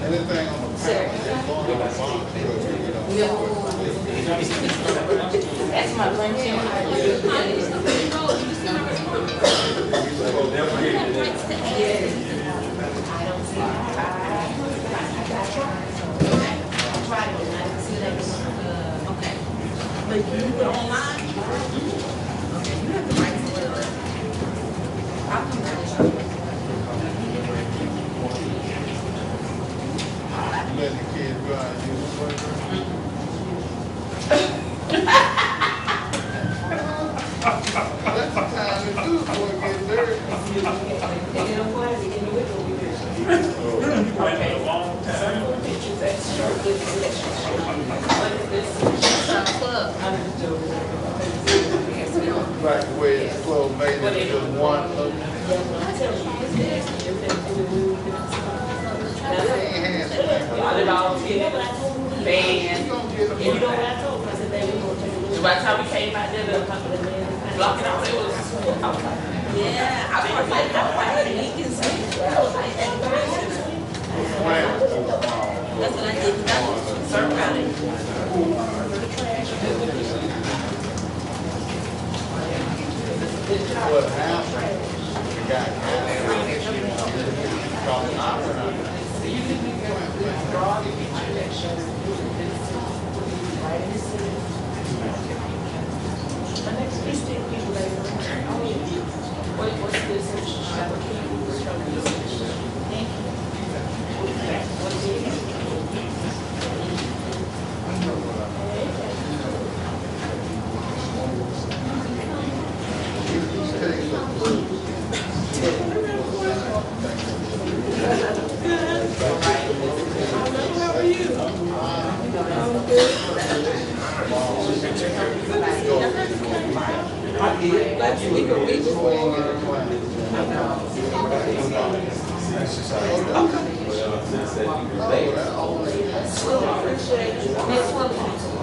Anything on the paper that's going on the bond, you know. That's my lunch. Okay. But you go online? Okay, you have the right to wear it. I'll come back and show you. You let the kids go out and use the playground? That's the time to do it before it gets dirty. They get a flag, they get a wiggle with it. Okay. That's your good selection. What is this? Club. I'm just joking. Like the way it's closed, made it just one look. I tell you, it's nasty. $100 in it, bands. And you know what I told them? I said, they were going to take a look. By the time we came out there, block it off, it was, I was like, yeah, I was like, hey, he can see. I was like, that's what I did. I was concerned about it. What happened? The guy called an opera.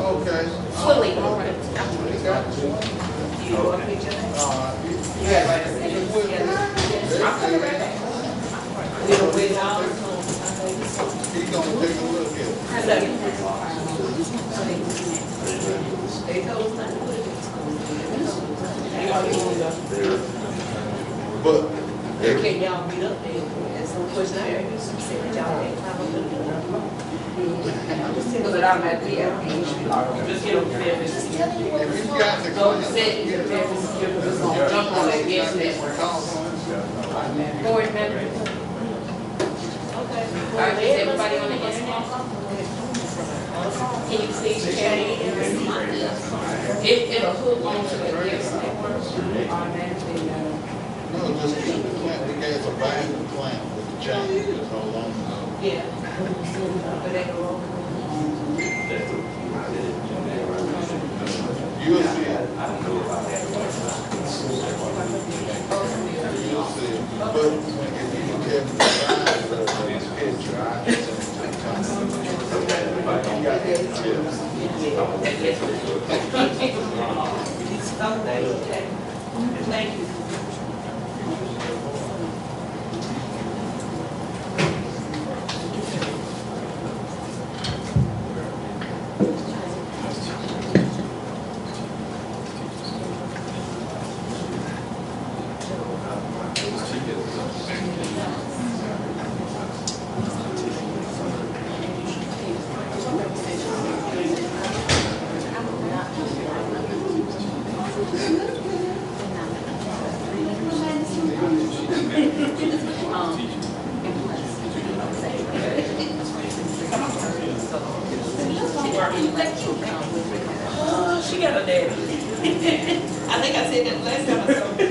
Okay. Fully. All right. He's gonna take a look at it. But Can y'all meet up there? That's some question there. Y'all can't climb up the because it automatically just get on the bed. if you got the Go to set, get a bed, just gonna jump on that guest network. Board member. Okay. All right, is everybody on the guest network? Can you see it'll hook onto the guest network automatically. No, just keep the plant, we gave a band plant with the chain, just hold on. Yeah. But they go over. You'll see it. You'll see it. But if you can get the size of this picture, I can Thank you. She got a daddy. I think I said that last time I saw her.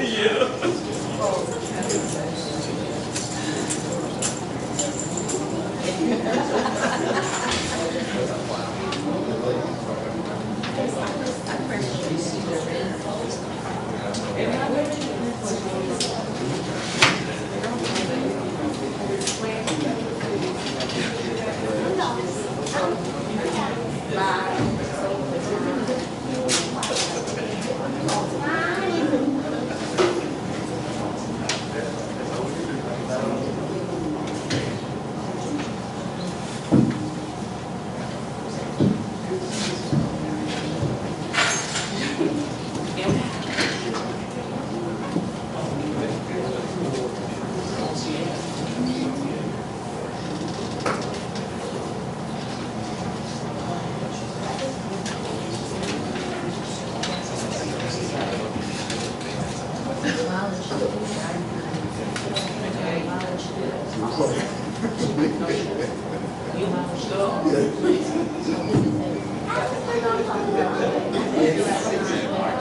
Bye.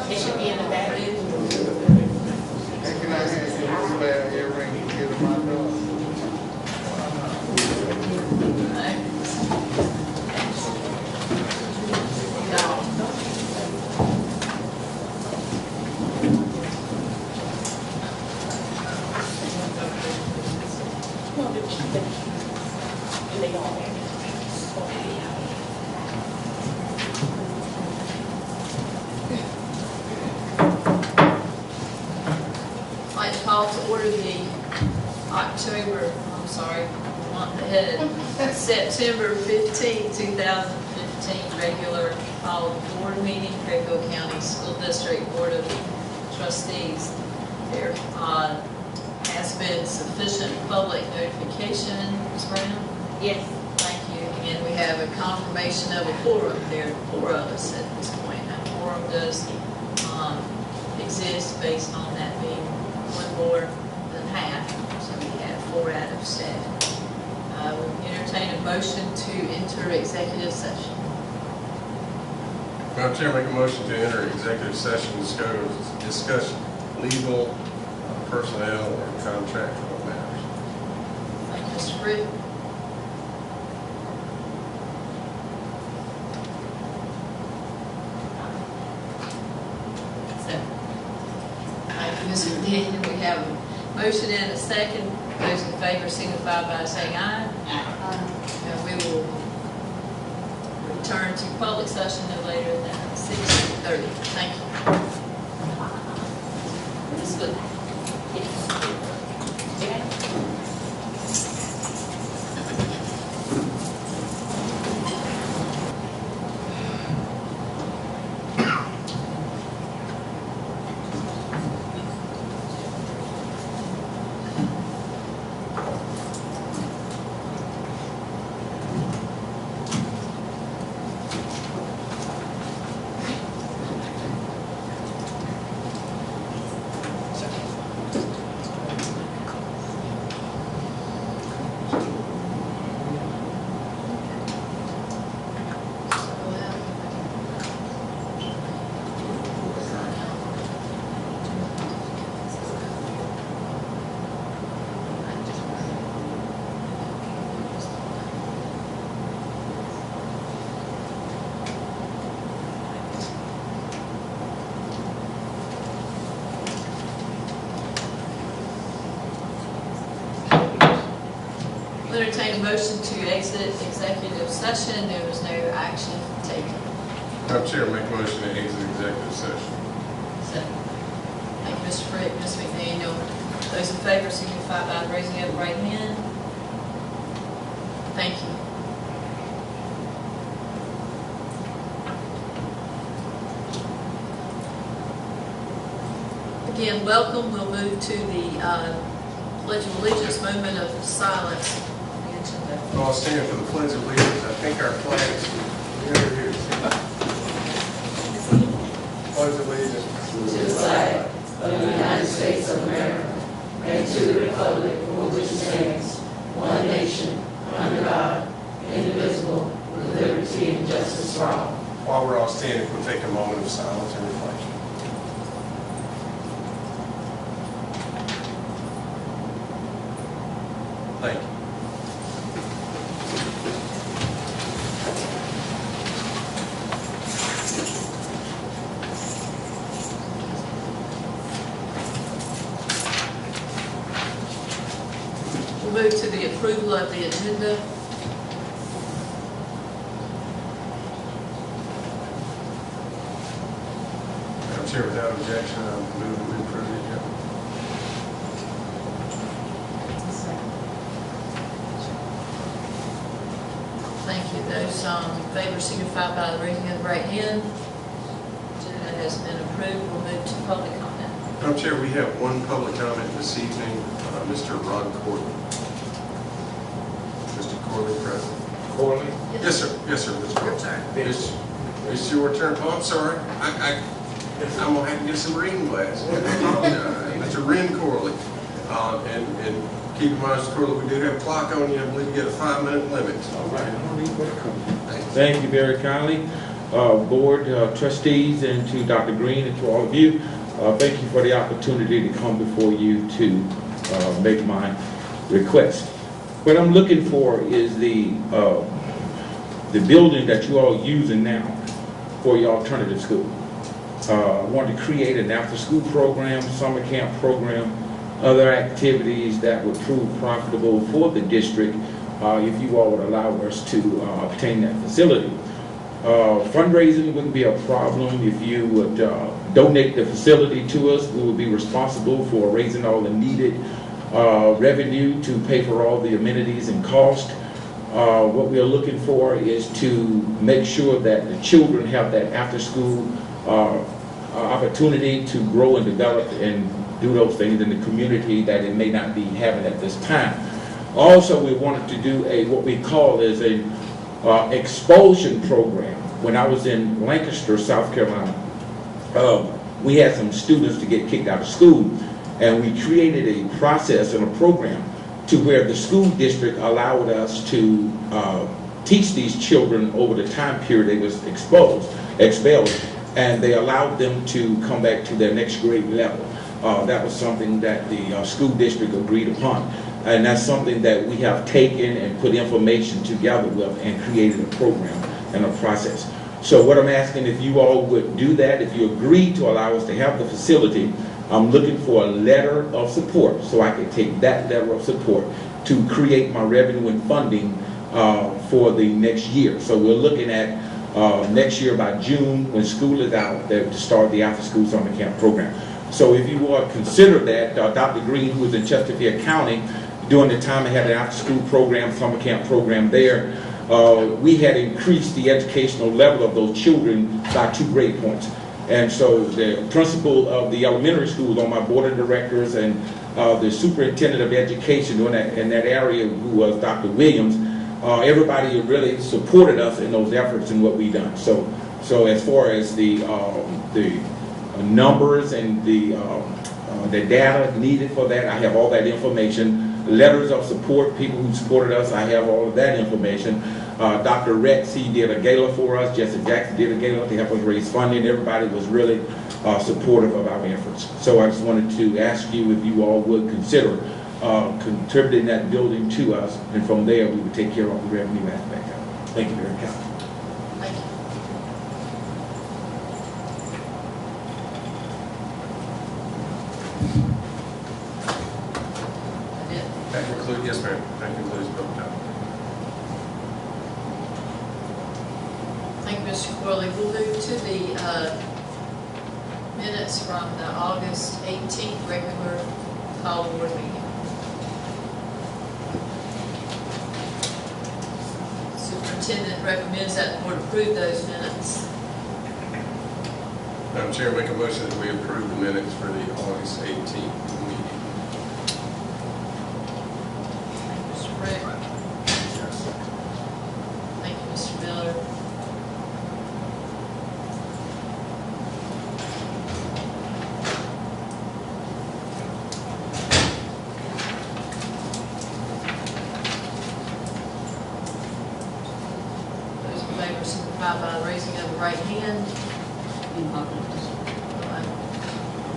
It should be in the back. And can I have you a spare earring to get in my door? I'd call to order the month ahead, September 15, 2015, regular called board meeting, Fairfield County School District Board of Trustees. There has been sufficient public notification, Ms. Brown? Yes. Thank you. And we have a confirmation of a quorum. There are 4 of us at this point. Now, quorum does exist based on that being 1 more than half, so we have 4 out of 7. We'll entertain a motion to enter executive session. Madam Chair, make a motion to enter executive session to discuss legal, personnel, or contractual matters. Thank you, Mr. Britt. Thank you, Mr. Daniel. We have a motion and a second. Those in favor signify by saying aye. And we will return to public session no later than 6:30. Thank you. Ms. Wood. We'll entertain a motion to exit executive session. There was no action taken. Madam Chair, make a motion to exit executive session. Second. Thank you, Mr. Frick, Ms. McDaniel. Those in favor signify by raising up the right hand. Thank you. Again, welcome. We'll move to the Pledge of Allegiance moment of silence. I'll stand for the Pledge of Allegiance. I think our flags are here. Pledge of Allegiance to the flag of the United States of America and to the republic for which it stands, one nation, under God, indivisible, with liberty and justice for all. While we're all standing, we'll take a moment of silence and reflection. Thank you. We'll move to the approval of the agenda. Madam Chair, without objection, I move that we approve the agenda. Thank you. Those in favor signify by raising of the right hand. Agenda has been approved. We'll move to public comment. Madam Chair, we have one public comment this evening, Mr. Ron Corley. Mr. Corley, present. Corley? Yes, sir. Yes, sir. Mr. Your Corley. turn. It's your turn. Oh, I'm sorry. I'm gonna have to get some reading glasses. Mr. Ren Corley. And keep in mind, Mr. Corley, we do have a clock on you. I believe you get a 5-minute limit. All right, I don't need what comes. Thanks. Thank you very kindly, Board Trustees, and to Dr. Green and to all of you. Thank you for the opportunity to come before you to make my request. What I'm looking for is the building that you all are using now for your alternative school. I want to create an after-school program, summer camp program, other activities that would prove profitable for the district if you all would allow us to obtain that facility. Fundraising wouldn't be a problem if you would donate the facility to us. We would be responsible for raising all the needed revenue to pay for all the amenities and cost. What we are looking for is to make sure that the children have that after-school opportunity to grow and develop and do those things in the community that it may not be having at this time. Also, we wanted to do what we call is a expulsion program. When I was in Lancaster, South Carolina, we had some students to get kicked out of school, and we created a process and a program to where the school district allowed us to teach these children over the time period they was expelled, and they allowed them to come back to their next grade level. That was something that the school district agreed upon. And that's something that we have taken and put information together with and created a program and a process. So what I'm asking, if you all would do that, if you agree to allow us to have the facility, I'm looking for a letter of support so I can take that letter of support to create my revenue and funding for the next year. So we're looking at next year by June, when school is out, to start the after-school summer camp program. So if you will consider that, Dr. Green, who was in Chesterfield County, during the time I had an after-school program, summer camp program there, we had increased the educational level of those children by 2 grade points. And so the principal of the elementary school was on my board of directors, and the superintendent of education in that area, who was Dr. Williams, everybody really supported us in those efforts and what we done. So as far as the numbers and the data needed for that, I have all that information. Letters of support, people who supported us, I have all of that information. Dr. Rex, he did a gala for us. Jesse Jackson did a gala to help us raise funding. Everybody was really supportive of our efforts. So I just wanted to ask you if you all would consider contributing that building to us, and from there we would take care of the revenue aspect of it. Thank you very much. Thank you. That concludes, yes, ma'am. That concludes public comment. Thank you, Mr. Corley. We'll move to the minutes from the August 18th regular call board meeting. Superintendent recommends that the board approve those minutes. Madam Chair, make a motion that we approve the minutes for the August 18th meeting. Thank you, Mr. Rick. Thank you, Mr. Miller. Those in favor signify by raising of the right hand.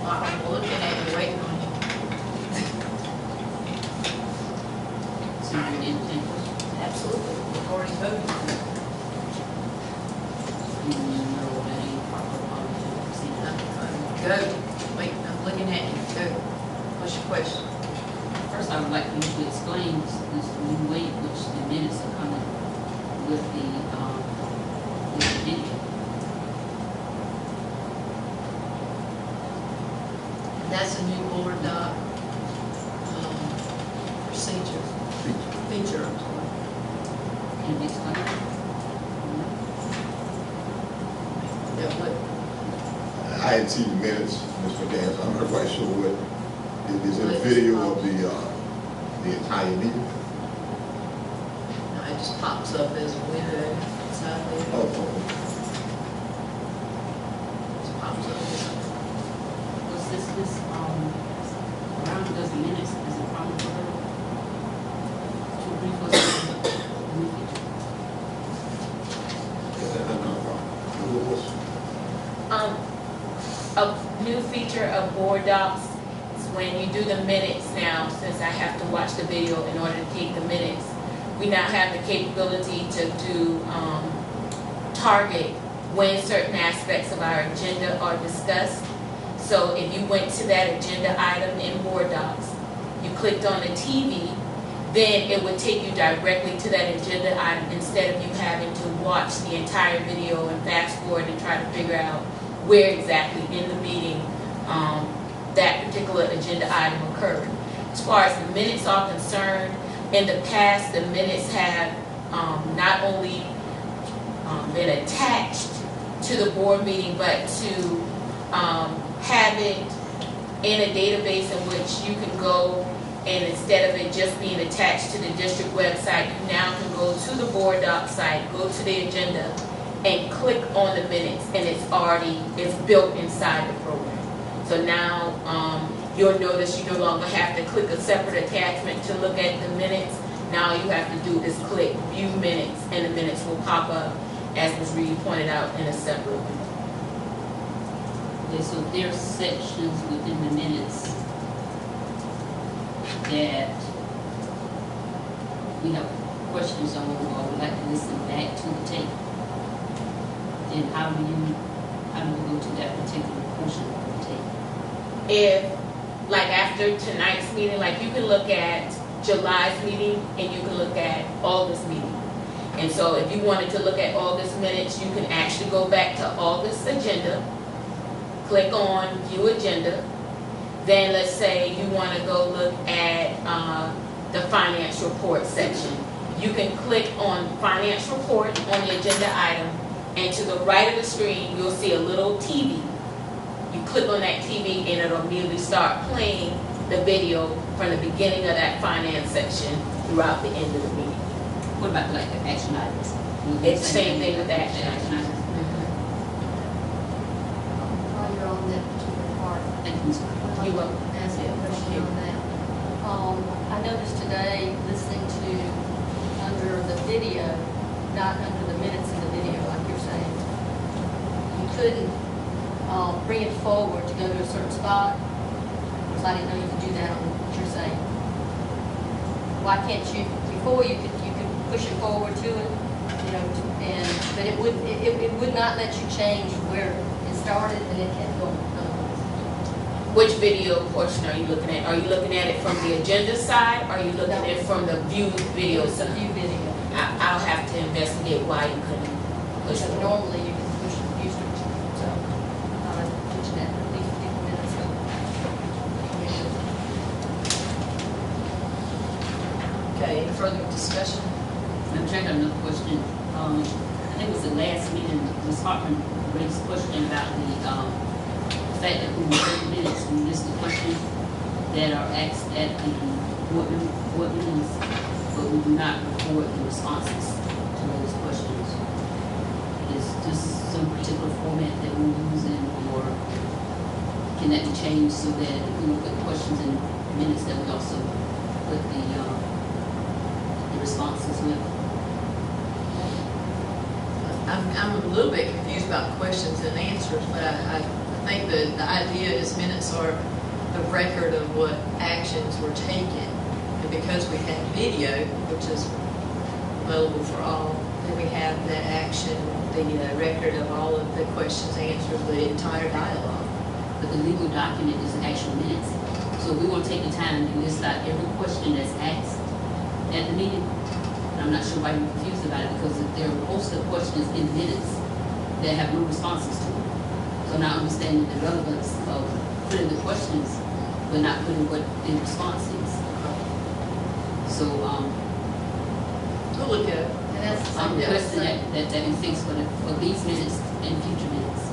I'm looking at you, waiting on you. So you didn't think, Absolutely, we've already voted. you didn't know any proper policy. Go, wait, I'm looking at you, go. What's your question? First, I would like you to explain this new way in which the minutes are coming with the video. That's a new board procedure, feature, I'm sorry. Can you explain it? That would, I hadn't seen the minutes, Mr. McDaniel, I'm not quite sure what, is it a video of the entire meeting? no, it just pops up as a window inside there. Oh, Just pops up as a this, around does the minutes, is it problem for her? To brief us on the new feature? A new feature of board docs is when you do the minutes now, since I have to watch the video in order to take the minutes, we now have the capability to do, target when certain aspects of our agenda are discussed. So if you went to that agenda item in board docs, you clicked on the TV, then it would take you directly to that agenda item instead of you having to watch the entire video and fast forward and try to figure out where exactly in the meeting that particular agenda item occurred. As far as the minutes are concerned, in the past, the minutes have not only been attached to the board meeting, but to have it in a database in which you can go, and instead of it just being attached to the district website, you now can go to the board doc site, go to the agenda, and click on the minutes, and it's built inside the program. So now you'll notice you no longer have to click a separate attachment to look at the minutes. Now you have to do is click view minutes, and the minutes will pop up, as Ms. Reed pointed out, in a separate one. Okay, so there are sections within the minutes that we have questions on, or would like to listen back to the tape. Then how do we go to that particular portion of the tape? If, like after tonight's meeting, like you can look at July's meeting and you can look at August meeting. And so if you wanted to look at August minutes, you can actually go back to August agenda, click on view agenda. Then let's say you want to go look at the finance report section. You can click on finance report on the agenda item, and to the right of the screen, you'll see a little TV. You click on that TV and it'll immediately start playing the video from the beginning of that finance section throughout the end of the meeting. What about like the action items? It's the same thing with the action items. While you're on that particular part, Thank you, Ms. You will. ask a question on that. I noticed today, listening to, under the video, not under the minutes in the video, like you're saying, you couldn't bring it forward to go to a certain spot, because I didn't know you could do that on what you're saying. Why can't you, before you could push it forward to it, you know, but it would not let you change where it started, and it kept going. Which video portion are you looking at? Are you looking at it from the agenda side, or are you looking at it from the view video It's a side? view video. I'll have to investigate why you couldn't push Because it. normally you can push it, used to, so, I'm pushing that at least 50 minutes ago. Okay, any further discussion? I'm trying to another question. I think it was the last meeting, Ms. Hartman raised a question about the fact that when we take minutes, we list the questions that are asked at the board meetings, but we do not record the responses to those questions. Is this some particular format that we're using, or can that be changed so that if we put questions in minutes, that we also put the responses with? I'm a little bit confused about questions and answers, but I think the idea is minutes are the record of what actions were taken. And because we have video, which is available for all, then we have that action, the record of all of the questions, answers, the entire dialogue. But the legal document is the actual minutes. So we want to take the time to list out every question that's asked at the meeting. I'm not sure why you're confused about it, because there are most of the questions in minutes that have no responses to them. So now understanding the relevance of putting the questions, but not putting what the response is. So, We'll look at it. And that's the I'm same requesting thing. that we fix for these minutes and future minutes.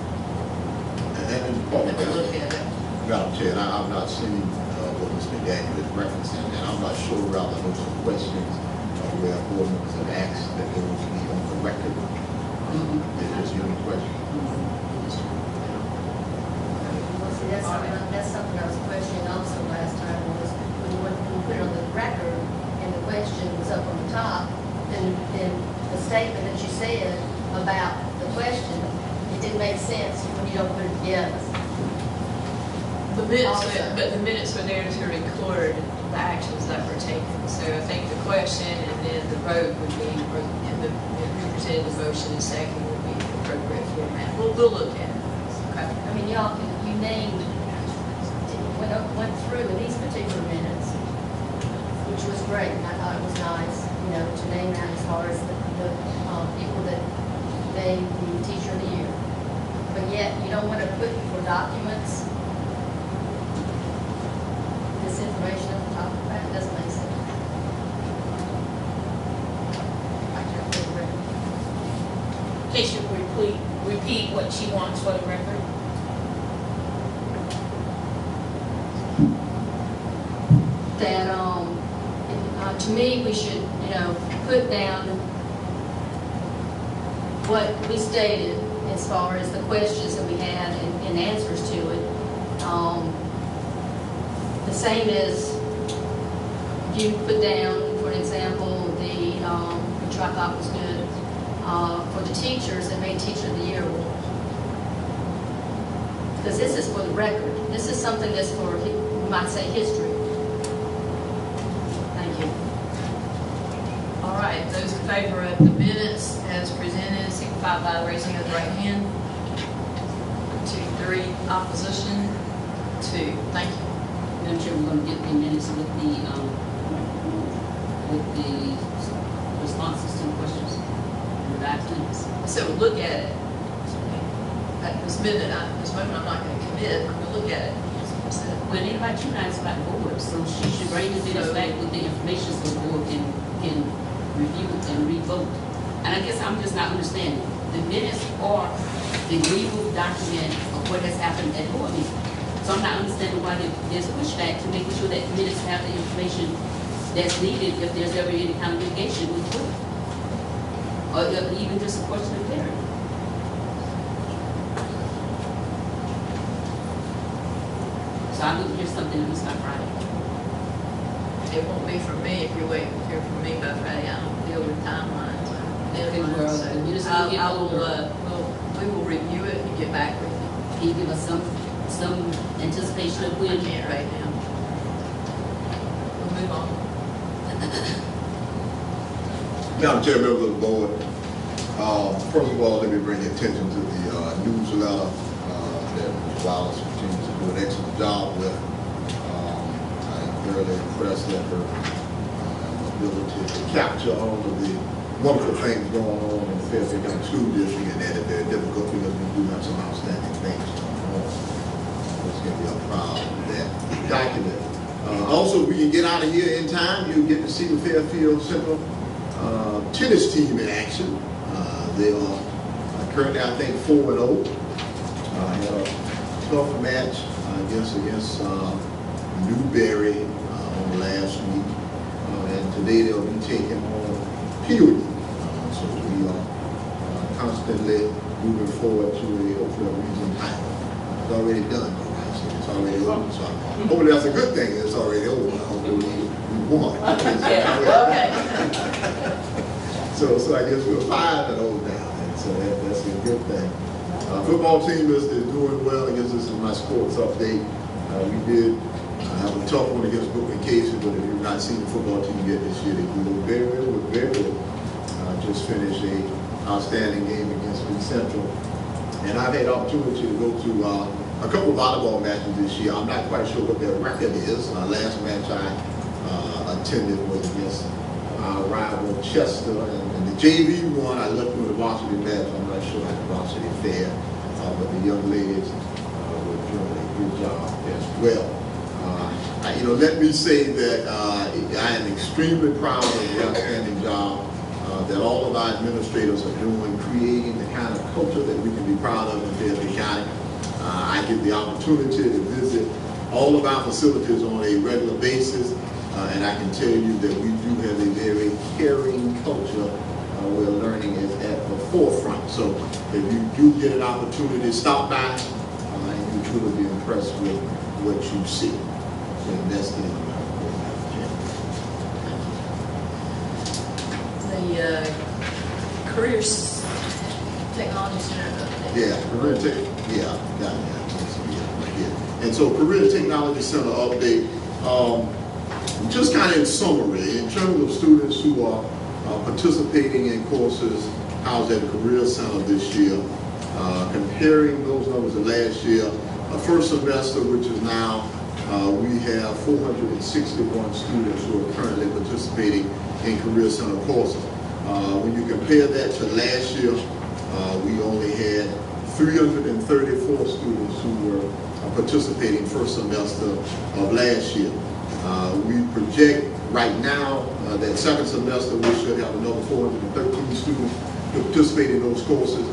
And Paul, We'll look at it. Madam Chair, and I've not seen what Mr. Daniel is referencing, and I'm not sure about the notes of questions where board members have asked that they will be on the record. Is this your question? Well, see, that's that's something I was questioning also last time, was when you put it on the record and the question was up on the top, then the statement that you said about the question, it didn't make sense when you don't put it together. The minutes were there to record the actions that were taken. So I think the question and then the vote would be, and the represented the motion and second would be the appropriate format. We'll look at it. Okay. I mean, y'all, you named, went through in these particular minutes, which was great, and I thought it was nice, you know, to name that as far as the people that named the teacher of the year. But yet, you don't want to put for documents this information at the top of that, it doesn't make sense. I can't put it right. Case you repeat what she wants for the record. That, to me, we should, you know, put down what we stated as far as the questions that we had and answers to it. The same as you put down, for an example, which I thought was good, for the teachers that made Teacher of the Year award. Because this is for the record. This is something that's for, we might say, history. Thank you. All right, those in favor of the minutes as presented, signify by raising of the right hand. 2, 3, opposition, 2. Thank you. Madam Chair, we're going to get the minutes with the responses to the questions and the documents. So we'll look at it. This moment I'm not going to commit, I'm going to look at it. Well, they invite you guys about the board, so she should bring the minutes back with the information so the board can review and re-vote. And I guess I'm just not understanding. The minutes are the legal document of what has happened at board meeting. So I'm not understanding why there's pushback to making sure that the minutes have the information that's needed if there's ever any kind of litigation with the board. Or even just a question of clarity. So I would hear something at least by Friday. It won't be from me if you're waiting to hear from me by Friday. I don't deal with timelines. We will review it and get back with you. Can you give us some anticipation of I when? can't right now. We'll move on. Madam Chair, members of the board, first of all, let me bring your attention to the newsletter that Ms. Wallace continues to do an excellent job with. I am very impressed at her ability to capture all of the wonderful things going on in the Fairfield County School District, and that is very difficult because we do have some outstanding things going on. Let's give you a proud of that document. Also, we can get out of here in time. You'll get to see the Fairfield Central tennis team in action. They are currently, I think, 4-0. Had a tough match, I guess, against Newberry on last week. And today they'll be taking on Peoria. So we are constantly moving forward to hopefully a region title. It's already done, though, right? So it's already over. So hopefully that's a good thing. It's already over. Hopefully we won. Okay. So I guess we're 5-0 now, and so that's a good thing. Football team is doing well. I guess this is my sports update. We did have a tough one against Brooklyn Casey, but if you've not seen the football team yet this year, they grew very well. Just finished a outstanding game against Lee Central. And I've had opportunity to go to a couple of volleyball matches this year. I'm not quite sure what their record is. Last match I attended was against our rival Chester, and the JV one I left with the varsity match. I'm not sure how the varsity fared, but the young ladies were doing a good job as well. Let me say that I am extremely proud of the outstanding job that all of our administrators are doing, creating the kind of culture that we can be proud of in Fairfield County. I get the opportunity to visit all of our facilities on a regular basis, and I can tell you that we do have a very caring culture where learning is at the forefront. So if you do get an opportunity, stop by, and you truly be impressed with what you see. So investing in The Careers Technology Center update. yeah, career tech. Yeah, got that. So, yeah, right here. And so, career technology center update. Just kind of in summary, in terms of students who are participating in courses housed at the Career Center this year, comparing those numbers to last year, first semester, which is now, we have 461 students who are currently participating in Career Center courses. When you compare that to last year, we only had 334 students who were participating first semester of last year. We project right now that second semester we should have another 413 students to participate in those courses.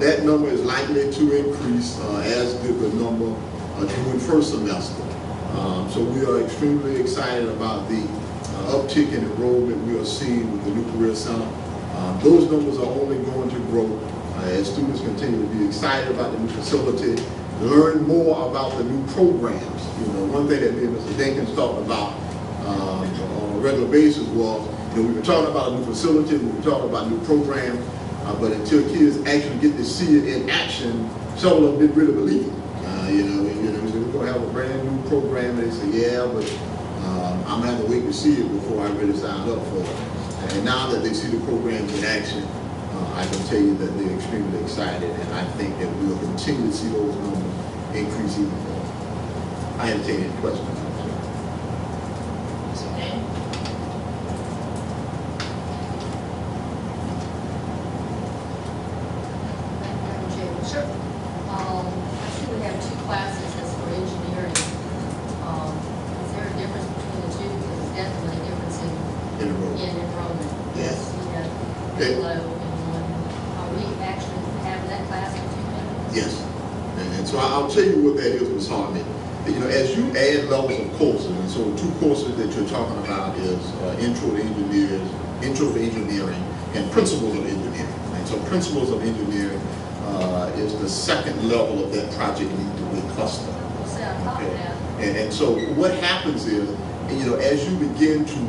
That number is likely to increase as did the number during first semester. So we are extremely excited about the uptick in enrollment we are seeing with the new Career Center. Those numbers are only going to grow as students continue to be excited about the new facility, learn more about the new programs. You know, one thing that me and Mr. Dinkins talked about on a regular basis was, you know, we've been talking about a new facility, we've been talking about new programs, but until kids actually get to see it in action, some of them didn't really believe it. We're going to have a brand new program, and they say, yeah, but I'm going to have to wait to see it before I really sign up for it. And now that they see the programs in action, I can tell you that they're extremely excited, and I think that we'll continue to see those numbers increase even more. I entertain any questions. Okay. Madam Chair. Sure. I see we have two classes that's for engineering. Is there a difference between the two? Because there's definitely a difference in enrollment. Yes. We have Okay. low and one. Are we actually having that class for 2 minutes? Yes. And so I'll tell you what that is, Ms. Hartman. You know, as you add levels of courses, and so two courses that you're talking about is Intro to Engineering, and Principles of Engineering. And so Principles of Engineering is the second level of that project lead-to-win cluster. We'll say on top of that. And so what happens is, you know, as you begin to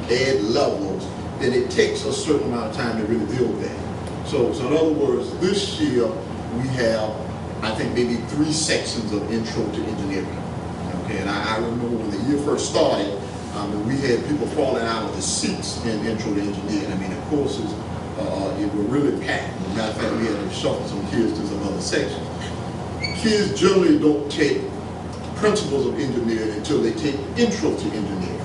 add levels, then it takes a certain amount of time to really build that. So in other words, this year we have, I think, maybe 3 sections of Intro to Engineering. Okay, and I remember when the year first started, we had people falling out of the seats in Intro to Engineering. I mean, the courses it were really packed. As a matter of fact, we had to shuffle some kids to some other sections. Kids generally don't take Principles of Engineering until they take Intro to Engineering.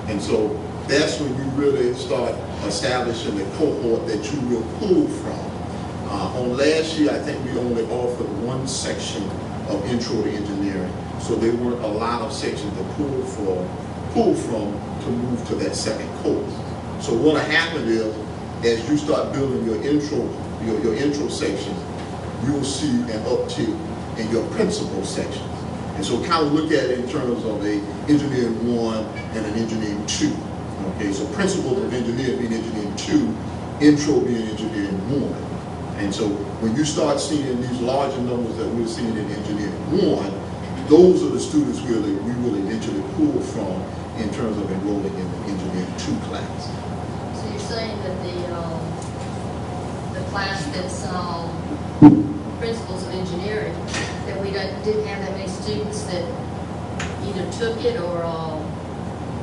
And so that's when you really start establishing the cohort that you will pull from. On last year, I think we only offered 1 section of Intro to Engineering, so there weren't a lot of sections to pull from to move to that second course. So what happened is, as you start building your intro sections, you'll see an uptick in your principal sections. And so kind of look at it in terms of a Engineering 1 and an Engineering 2. Okay, so Principles of Engineering being Engineering 2, Intro being Engineering 1. And so when you start seeing these larger numbers that we're seeing in Engineering 1, those are the students we will eventually pull from in terms of enrolling in the Engineering 2 class. So you're saying that the class that's Principles of Engineering, that we didn't have that many students that either took it or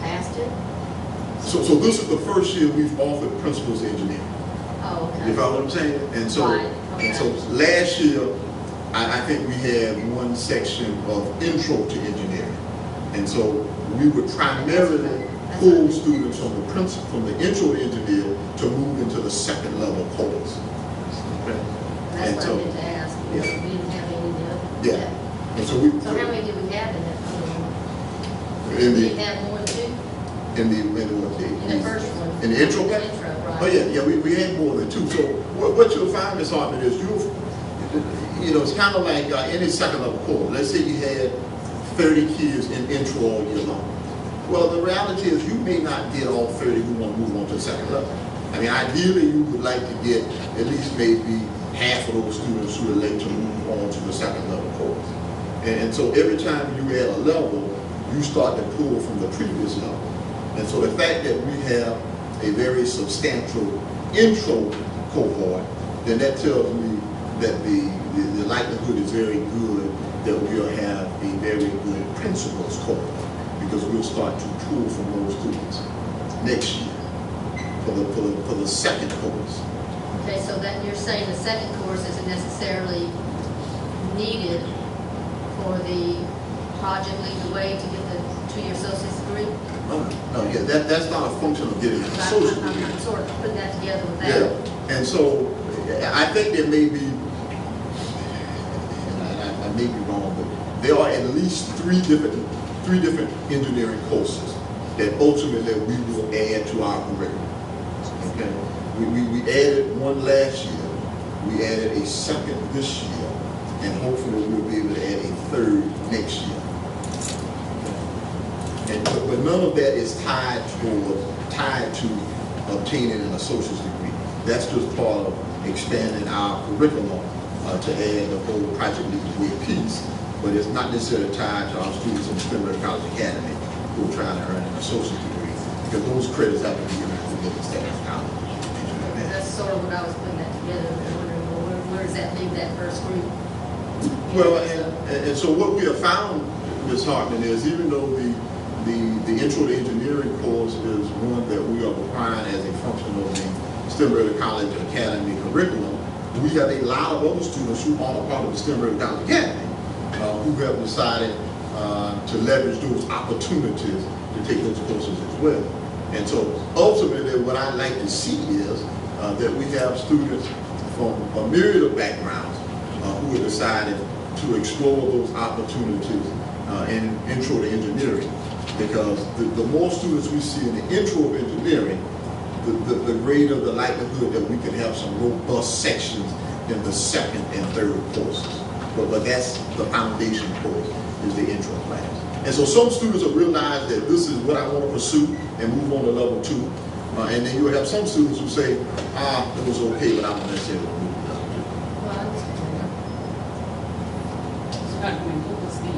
passed it? So this is the first year we've offered Principles of Engineering. Oh, okay. You follow what I'm saying? And so, Right, okay. and so last year, I think we had 1 section of Intro to Engineering. And so we would primarily pull students from the Intro to Engineering to move into the second level course. Okay? That's And what so, I meant to ask, because yeah. we didn't have any of the other. Yeah. And so So how many did we have in that other one? in Did we the have more than 2? in the In the first one? in the intro class? Intro, right. Oh yeah, we had more than 2. So what you'll find, Ms. Hartman, is it's kind of like any second level course. Let's say you had 30 kids in intro all year long. Well, the reality is you may not get all 30 who want to move on to the second level. I mean, ideally you would like to get at least maybe half of those students who would like to move on to the second level course. And so every time you add a level, you start to pull from the previous level. And so the fact that we have a very substantial intro cohort, then that tells me that the likelihood is very good that we'll have a very good principals cohort, because we'll start to pull from those students next year for the second course. Okay, so that you're saying the second course isn't necessarily needed for the project lead the way to get the two-year associate's degree? No, yeah, that's not a function of getting an associate's degree. I'm sort of putting that together with that. Yeah, and so I think there may be, and I may be wrong, but there are at least three different engineering courses that ultimately we will add to our curriculum. Okay, we added one last year, we added a second this year, and hopefully we'll be able to add a third next year. But none of that is tied to obtaining an associate's degree. That's just part of expanding our curriculum to add the whole project lead degree piece, but it's not necessarily tied to our students in the Stimulator College Academy who are trying to earn an associate's degree, because those credits have to be earned to get the status college. That's sort of what I was putting that together, and wondering, well, where does that leave that first group? Well, and so what we have found, Ms. Hartman, is even though the Intro to Engineering course is one that we are requiring as a function of the Stimulator College Academy curriculum, we have a lot of other students who are a part of the Stimulator College Academy who have decided to leverage those opportunities to take those courses as well. And so ultimately what I'd like to see is that we have students from a myriad of backgrounds who have decided to explore those opportunities in Intro to Engineering. Because the more students we see in the intro of engineering, the greater the likelihood that we can have some robust sections in the second and third courses. But that's the foundation course, is the intro class. And so some students will realize that this is what I want to pursue and move on to level 2. And then you'll have some students who say, it was okay, but I don't necessarily move to level 2. Well, I understand. So Dr. Green, what was the,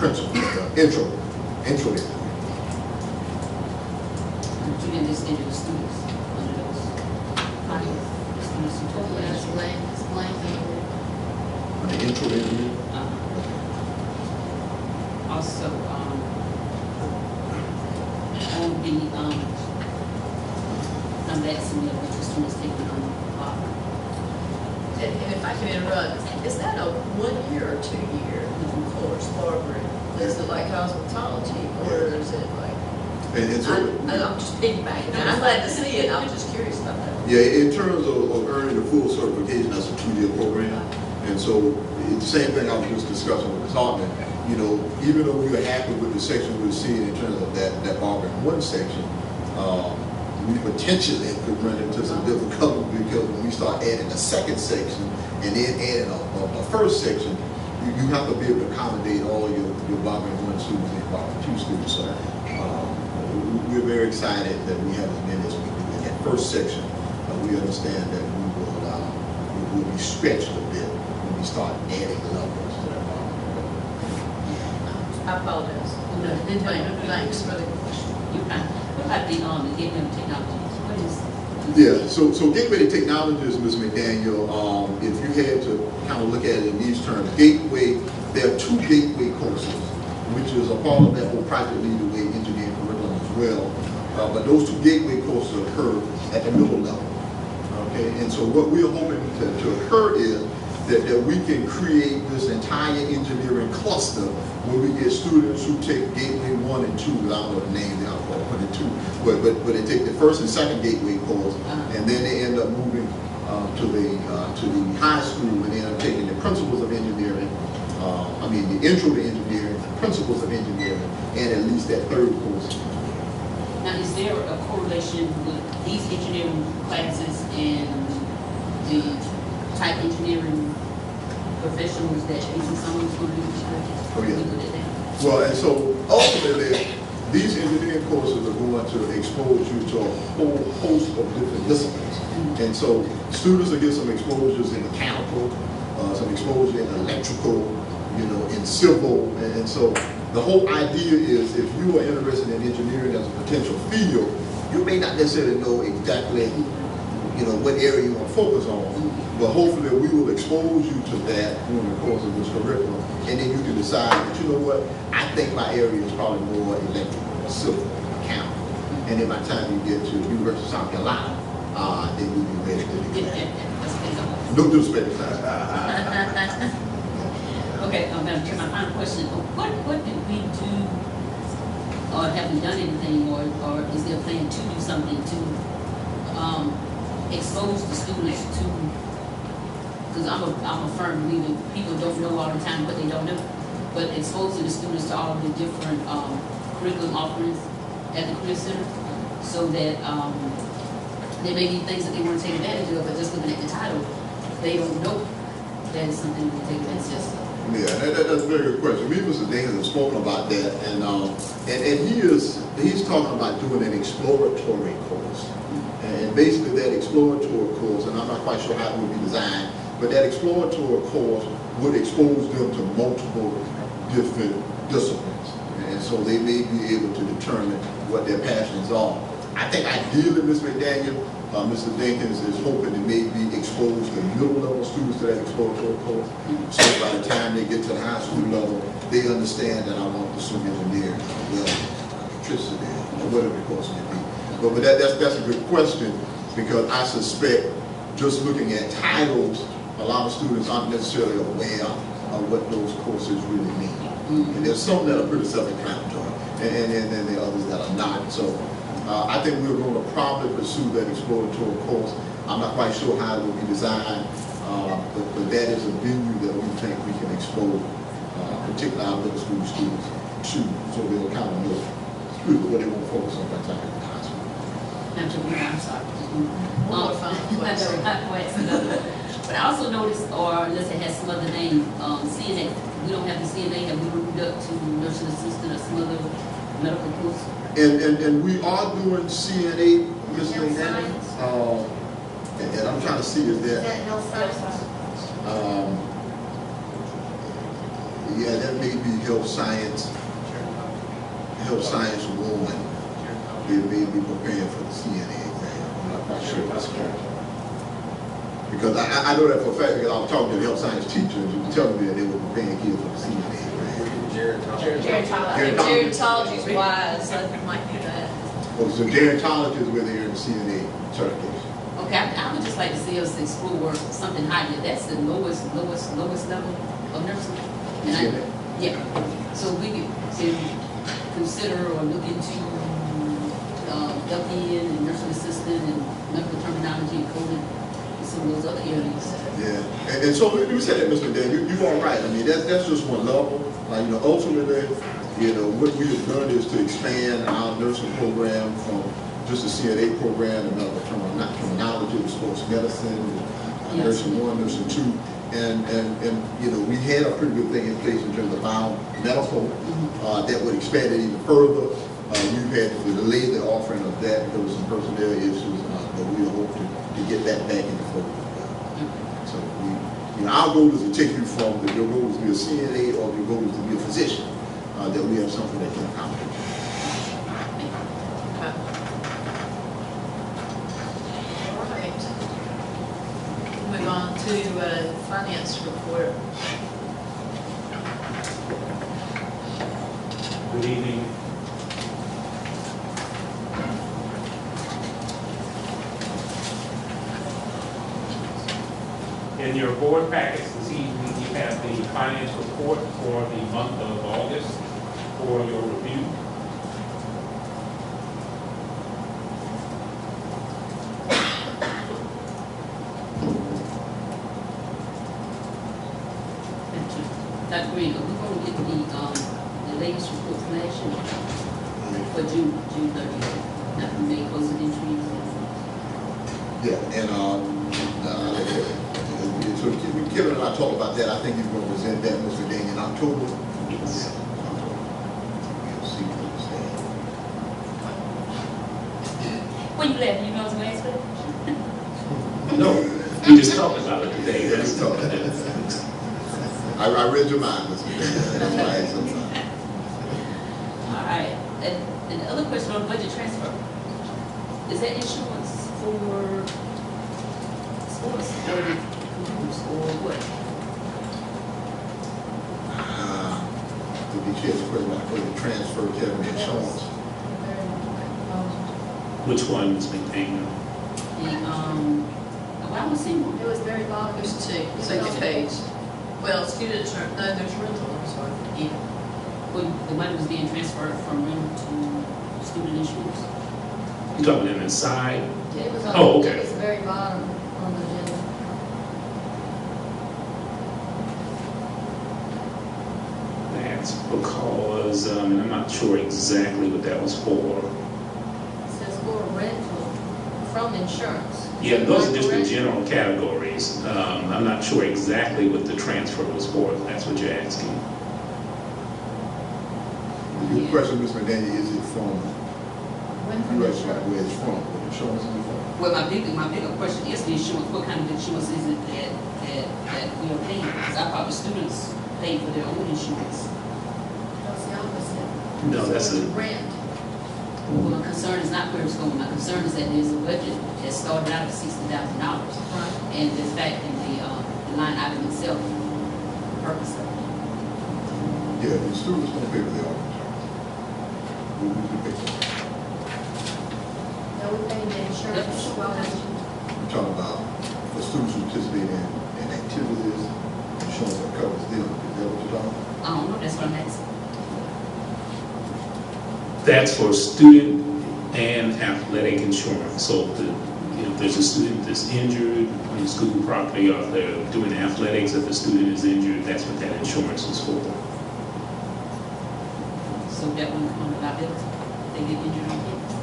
Principal, intro. you didn't just enter the students under those. The students who took Yeah, it's the blank, it's blank. The intro to engineering. Also, on the, I'm asking you what the students taking on the block. And if I can interrupt, is that a 1 year or 2 year course, Barbara? Is it like cosmetology, or is it like? And so, I'm just piggybacking. I'm glad to see it. I'm just curious about that. yeah, in terms of earning the full certification, that's a 2-year program. And so it's the same thing I was just discussing with Ms. Hartman. You know, even though we were happy with the section we were seeing in terms of that Barbara 1 section, we potentially could run into some difficulty, because when we start adding a second section and then adding a first section, you have to be able to accommodate all your Barbara 1 students and Barbara 2 students. So we're very excited that we have as many as we do in that first section. We understand that we will be stretched a bit when we start adding levels to that Barbara. I apologize. No. Thanks for the question. You kind of, what about the gateway of technologies? What is? Yeah, so Gateway to Technologies, Ms. McDaniel, if you had to kind of look at it in these terms, Gateway, there are 2 Gateway courses, which is a part of that whole Project Lead the Way engineering curriculum as well. But those 2 Gateway courses occur at the middle level. Okay, and so what we're hoping to occur is that we can create this entire engineering cluster where we get students who take Gateway 1 and 2, I don't know the name they are called, 1 and 2, but they take the first and second Gateway course, and then they end up moving to the high school, and they end up taking the principles of engineering, the intro to engineering, the principles of engineering, and at least that third course. Now, is there a correlation with these engineering classes and the type engineering professionals that someone's going to be Oh, yeah. good at that? Well, and so ultimately, these engineering courses are going to expose you to a whole host of different disciplines. And so students will get some exposures in mechanical, some exposure in electrical, in civil, and so the whole idea is if you are interested in engineering as a potential field, you may not necessarily know exactly, what area you want to focus on, but hopefully we will expose you to that during the course of this curriculum, and then you can decide that, I think my area is probably more electrical, civil, mechanical, and then by the time you get to the University of South Carolina, then you'll be ready to declare. No disrespect. Okay, Madam Chair, my final question, what did we do, or have we done anything, or is there a plan to do something to expose the students to, because I'm a firm believer, people don't know all the time what they don't know, but exposing the students to all the different curriculum offerings at the Career Center, so that there may be things that they want to take advantage of, but just looking at the title, they don't know that is something to take advantage of. Yeah, that's a very good question. Me and Mr. Daniels have spoken about that, and he's talking about doing an exploratory course, and basically that exploratory course, and I'm not quite sure how it would be designed, but that exploratory course would expose them to multiple different disciplines, and so they may be able to determine what their passions are. I think ideally, Ms. McDaniel, Mr. Dinkins is hoping to maybe expose the middle level students to that exploratory course. So by the time they get to the high school level, they understand that I want to pursue engineering, electricity, or whatever the course may be. But that's a good question, because I suspect just looking at titles, a lot of students aren't necessarily aware of what those courses really mean. And there's some that are pretty self-explanatory, and then there are others that are not. So I think we're going to probably pursue that exploratory course. I'm not quite sure how it will be designed, but that is a venue that we think we can expose, particularly our middle school students to, so they'll kind of know really what they want to focus on by the time they get to high school. I'm sorry. One more final question. But I also noticed, or unless it has some other name, CNA, we don't have the CNA, have we moved up to nursing assistant or some other medical course? And we are doing CNA, Ms. McDaniel, and I'm trying to see if Is that, that health science? yeah, that may be health science 1. They may be preparing for the CNA exam. I'm not quite sure that's correct. Because I know that for a fact, because I was talking to the health science teachers who were telling me that they were preparing kids for the CNA exam. Gerontology is wise, so it might be that. Oh, so gerontology is where they're in the CNA certification. Okay, I would just like to see us explore something higher. That's the lowest level of nursing. And yeah, so we can consider or look into LPN and nursing assistant and medical terminology and coding and some of those other areas. Yeah, and so you said that, Mr. Dan, you are right. I mean, that's just one level. Like, ultimately, what we have done is to expand our nursing program from just a CNA program to medical terminology, sports medicine, nursing 1, nursing 2, and we had a pretty good thing in place in terms of biomedical that would expand it even further. We've had to delay the offering of that because of some personnel issues, but we hope to get that back in the fold. So our goal is to take you from your goal is to be a CNA or your goal is to be a physician, that we have something that can accomplish. All right. Move on to finance report. Good evening. In your board packets this evening, we have the finance report for the month of August for your review. Dr. Green, are we going to get the latest report from last year for June 30th? Not from May closing entries? Yeah, and so Kevin and I talked about that. I think he's going to present that, Mr. Dane, in October. Yes. We'll see what he's saying. When you left, you know his last week? No, we just talked about it today. Yeah, we talked about it. I read your mind, Mr. McDaniel. That's why I asked sometimes. All right, and the other question on budget transfer, is that insurance for sports or the computers or what? To be clear, the question about the transfer to the insurance. Which one, Ms. McDaniel? Well, I don't see one. It was very long. There's two, second page. Well, student insurance, no, there's rental, I'm sorry. Yeah. When the money was being transferred from rental to student insurance. You talking about inside? It was on, Oh, okay. it was the very bottom on the agenda. That's because, I'm not sure exactly what that was for. It says for rental from insurance. Yeah, those are just the Correct? general categories. I'm not sure exactly what the transfer was for, if that's what you're asking. Your question, Mr. McDaniel, is it from, When from where it's insurance. from, what insurance is it from? Well, my bigger question is the insurance. What kind of insurance is it that we are paying? Because I thought the students pay for their own insurance. That's the opposite. No, that's So a, it's rent. Well, my concern is not where it's going. My concern is that there's a budget that started out at $60,000. Right. And the fact in the line item itself, the purpose of it. Yeah, the students don't pay for their own insurance. We pay for it. No, we're paying the insurance. Well, We're talking about for students who participate in activities, insurance that covers them. Is that what you're talking about? I don't know, that's what I'm asking. that's for student and athletic insurance. So if there's a student that's injured on school property, or if they're doing athletics, if the student is injured, that's what that insurance is for. So that one on the liability, they get injured on campus.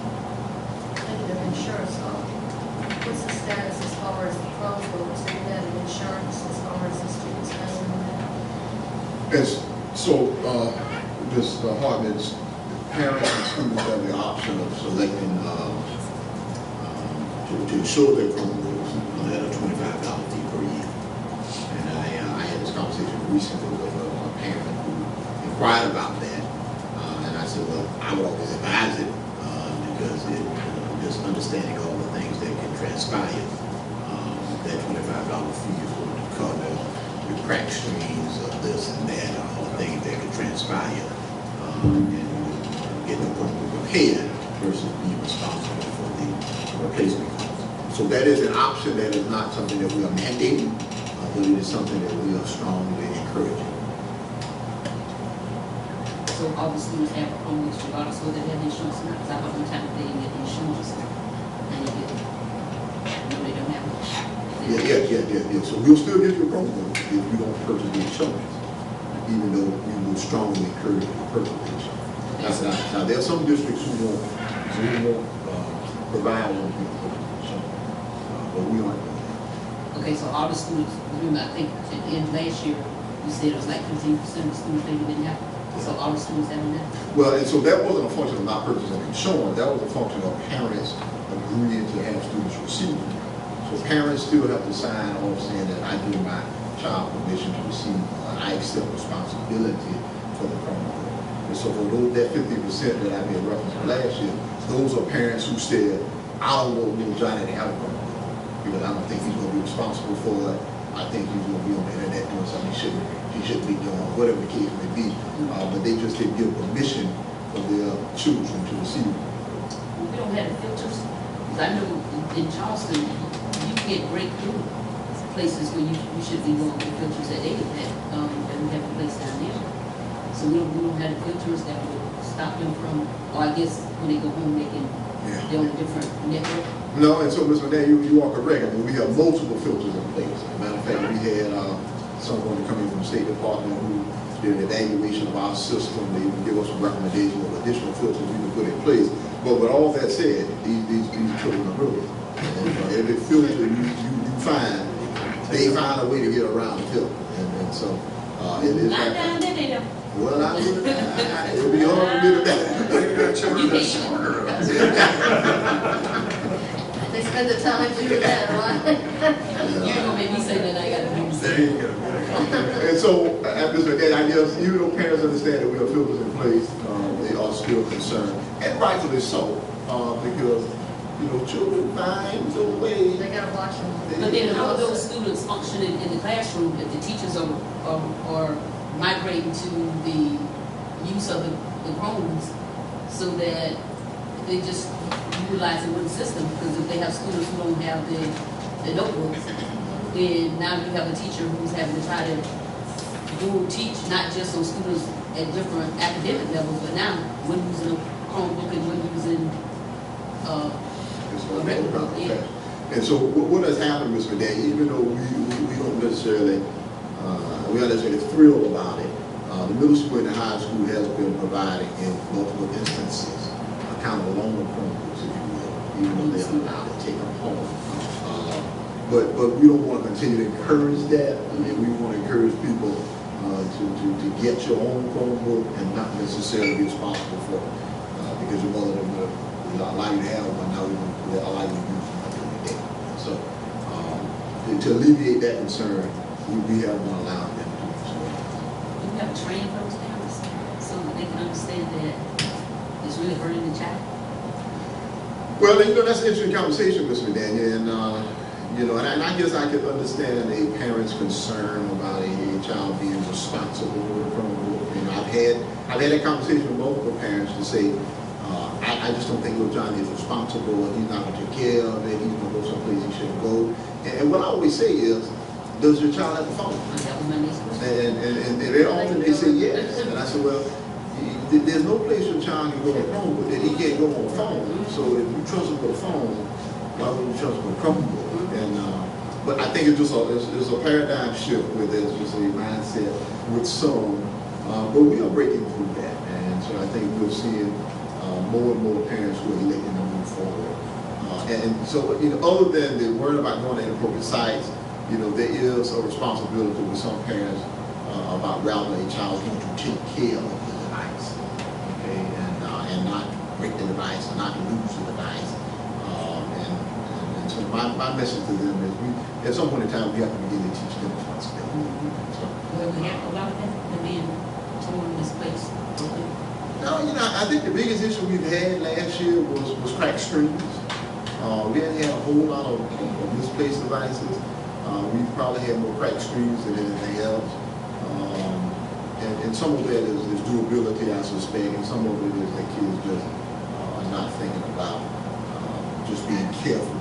the insurance, what's the status as far as the Chromebooks? Do you have insurance as far as the students paying on that? Yes, so, Ms. Hartman's parents and students have the option of selecting, to insure their Chromebooks at a $25 fee per year. And I had this conversation recently with a parent who inquired about that. And I said, well, I would always advise it, because just understanding all the things that can transpire, that $25 fee is going to cover the crack streams of this and that, all the things that can transpire, and get the Chromebook repaired versus being responsible for the replacement cost. So that is an option. That is not something that we are mandating, but it is something that we are strongly encouraging. So all the students have Chromebooks regardless whether they have insurance or not, because I thought one time they didn't get the insurance, and they did. No, they don't have it. Yeah. So we'll still give you a Chromebook if you don't purchase the insurance, even though we will strongly encourage you to purchase the insurance. Now there are some districts who won't provide one for insurance, but we aren't doing that. Okay, so all the students, remember, I think at the end of last year, you said it was like 15% of the students maybe didn't have it. So all the students having that? Well, and so that wasn't a function of not purchasing insurance. That was a function of parents agreeing to have students receive it. So parents still have to sign off saying that I give my child permission to receive, I accept responsibility for the Chromebook. And so for those, that 50% that I made reference to last year, those are parents who said, I don't want little Johnny to have a Chromebook because I don't think he's going to be responsible for it. I think he's going to be on the internet doing something he shouldn't be doing, whatever the case may be. But they just didn't give permission for their children to receive it. We don't have the filters, because I know in Charleston, you can get breakthrough places where you should be going with filters that they would have, that we have a place down there. So we don't have the filters that would stop them from, or I guess when they go home, they can, they're on a different network. No, and so, Ms. McDaniel, you are correct. I mean, we have multiple filters in place. As a matter of fact, we had someone coming from the State Department who did an evaluation of our system. They even give us some recommendations of additional filters we can put in place. But with all that said, these children are brilliant. And every filter you find, they find a way to get around the filter. And so, it is Not down there, they don't. well, it'll be hard to get it back. Maybe our children are smarter. They can't spend the time doing that, right? You're gonna make me say that I gotta do There you go. And so, I guess, even though parents understand that we have filters in place, they are still concerned, and rightfully so, because, you know, children find a way. They gotta watch them. But then how are those students functioning in the classroom if the teachers are migrating to the use of the Chromes so that they just utilizing one system? Because if they have students who don't have the notebooks, then now you have a teacher who's having to try to dual teach, not just on students at different academic levels, but now one using a Chromebook and one using And so what has happened, Mr. Day, even though we don't necessarily, we aren't necessarily thrilled about it, the middle school and the high school has been providing in multiple instances a kind of loan Chromebooks, if you will, even though they're allowed to take them home. But we don't want to continue to encourage that. I mean, we want to encourage people to get your own Chromebook and not necessarily be responsible for it, because your mother will allow you to have one, now we allow you to use one during the day. So to alleviate that concern, we have not allowed them to do so. Do you have to train those parents so that they can understand that it's really hurting the child? Well, you know, that's an interesting conversation, Mr. Daniel, and you know, and I guess I could understand a parent's concern about a child being responsible for a Chromebook. You know, I've had that conversation with multiple parents to say, I just don't think little Johnny is responsible, and he's not going to take care of it, he's going to go someplace he shouldn't go. And what I always say is, does your child have a phone? And they often they say yes. And I said, well, there's no place your child can go on a Chromebook that he can't go on a phone. So if you trust him with a phone, why would you trust him with a Chromebook? And but I think it's just it's a paradigm shift where there's just a mindset with some, but we are breaking through that, and so I think we're seeing more and more parents who are electing to move forward. And so, you know, other than the word about going to inappropriate sites, you know, there is a responsibility with some parents about rather a child who to take care of the device, okay, and not break the device, and not lose the device. And so my message to them is, at some point in time, we have to begin to teach them responsibility. So, Well, we have a lot of that being torn in this place. no, you know, I think the biggest issue we've had last year was cracked screens. We hadn't had a whole lot of misplaced devices. We've probably had more cracked screens than anything else. And some of that is durability, I suspect, and some of it is that kids just are not thinking about just being careful.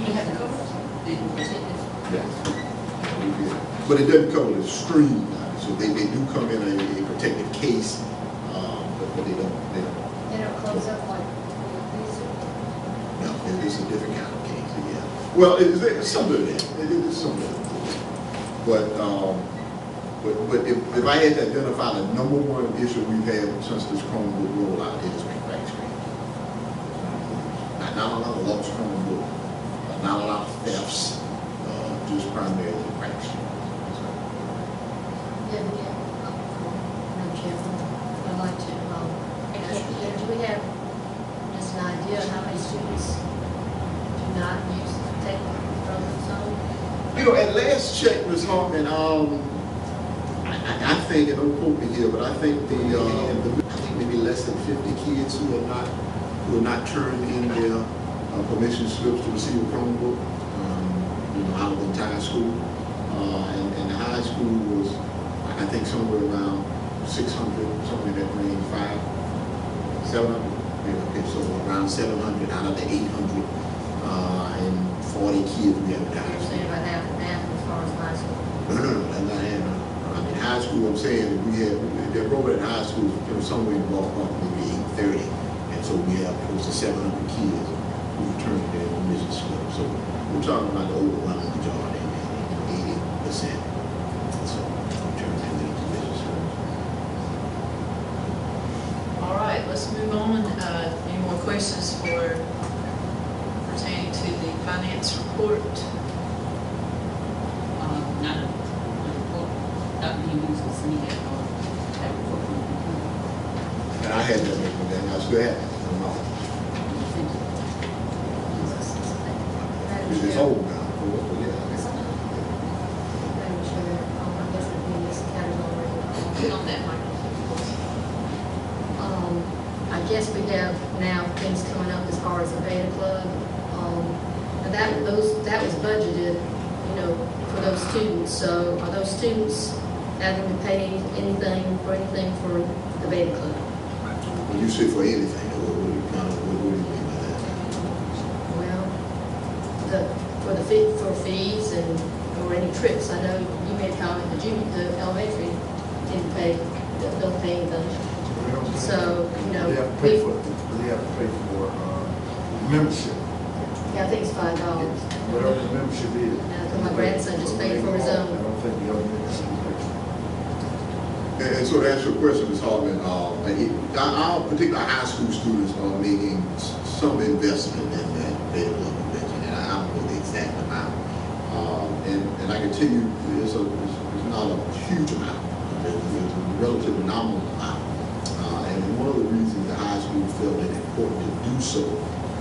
You have the covers? They can protect it? Yes. But it doesn't cover the screen, so they do come in a protective case, but they don't. They don't close up like these. No, it's a different kind of case, yeah. Well, it's some of that. It is some of that. But if I had to identify the number one issue we've had since this Chromebook rollout, it has been cracked screens. Not a lot of lost Chromebook, not a lot of thefts, just primarily cracked screens. Yeah, Madam Chairman, I'd like to ask, do we have just an idea of how many students do not take programs home? You know, at last check, Ms. Hartman, I think, and don't quote me here, but I think I think maybe less than 50 kids who are not turned in their permission slips to receive a Chromebook, you know, out of the entire school. And the high school was, I think, somewhere around 600, something in that range, 700. Yeah, okay, so around 700 out of the 800, and 40 kids we have in the high You're school. saying about half and half as far as high school. And I mean, high school, I'm saying, that we have, the enrollment in high school is somewhere in the ballpark, maybe 830. And so we have close to 700 kids who returned their permission slip. So we're talking about the overwhelming majority, 80%. So returned their permission slips. All right, let's move on. Any more questions pertaining to the finance report? Not a report, not being used to see that report. And I had that, and I still have it. I don't know. old now, of course, but yeah. Madam Chair, I guess it'd be in this category. Get on that microphone. I guess we have now things coming up as far as the beta club. And that was budgeted, you know, for those students. So are those students having to pay anything for the beta club? When you say for anything, what do you mean by that? Well, for fees and, or any trips. I know you made a comment that the elementary don't pay anything. So, you know. They have to pay for membership, Yeah, I think it's $5. whatever the membership is. Because my grandson just paid for his I own. don't think the other membership And so to answer your question, Ms. Hartman, our particular high school students are making some investment in that beta club convention, and I don't know the exact amount. And I can tell you, it's not a huge amount. It's a relatively nominal amount. And one of the reasons the high school felt it important to do so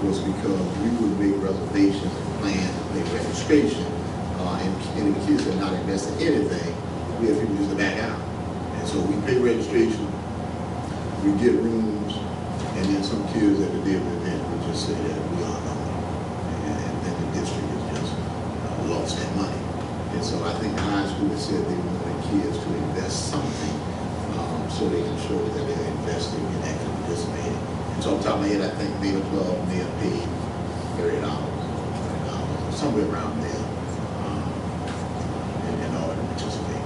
was because we would make reservations and plan to make registration, and the kids had not invested anything, we have people just to back out. And so we pay registration, we get rooms, and then some kids at the day of the event would just say that we are going. And then the district has just lost that money. And so I think the high school has said they wanted kids to invest something so they can show that they're investing in actually participating. And so on top of my head, I think Beta Club may have paid $30, somewhere around there, in order to participate.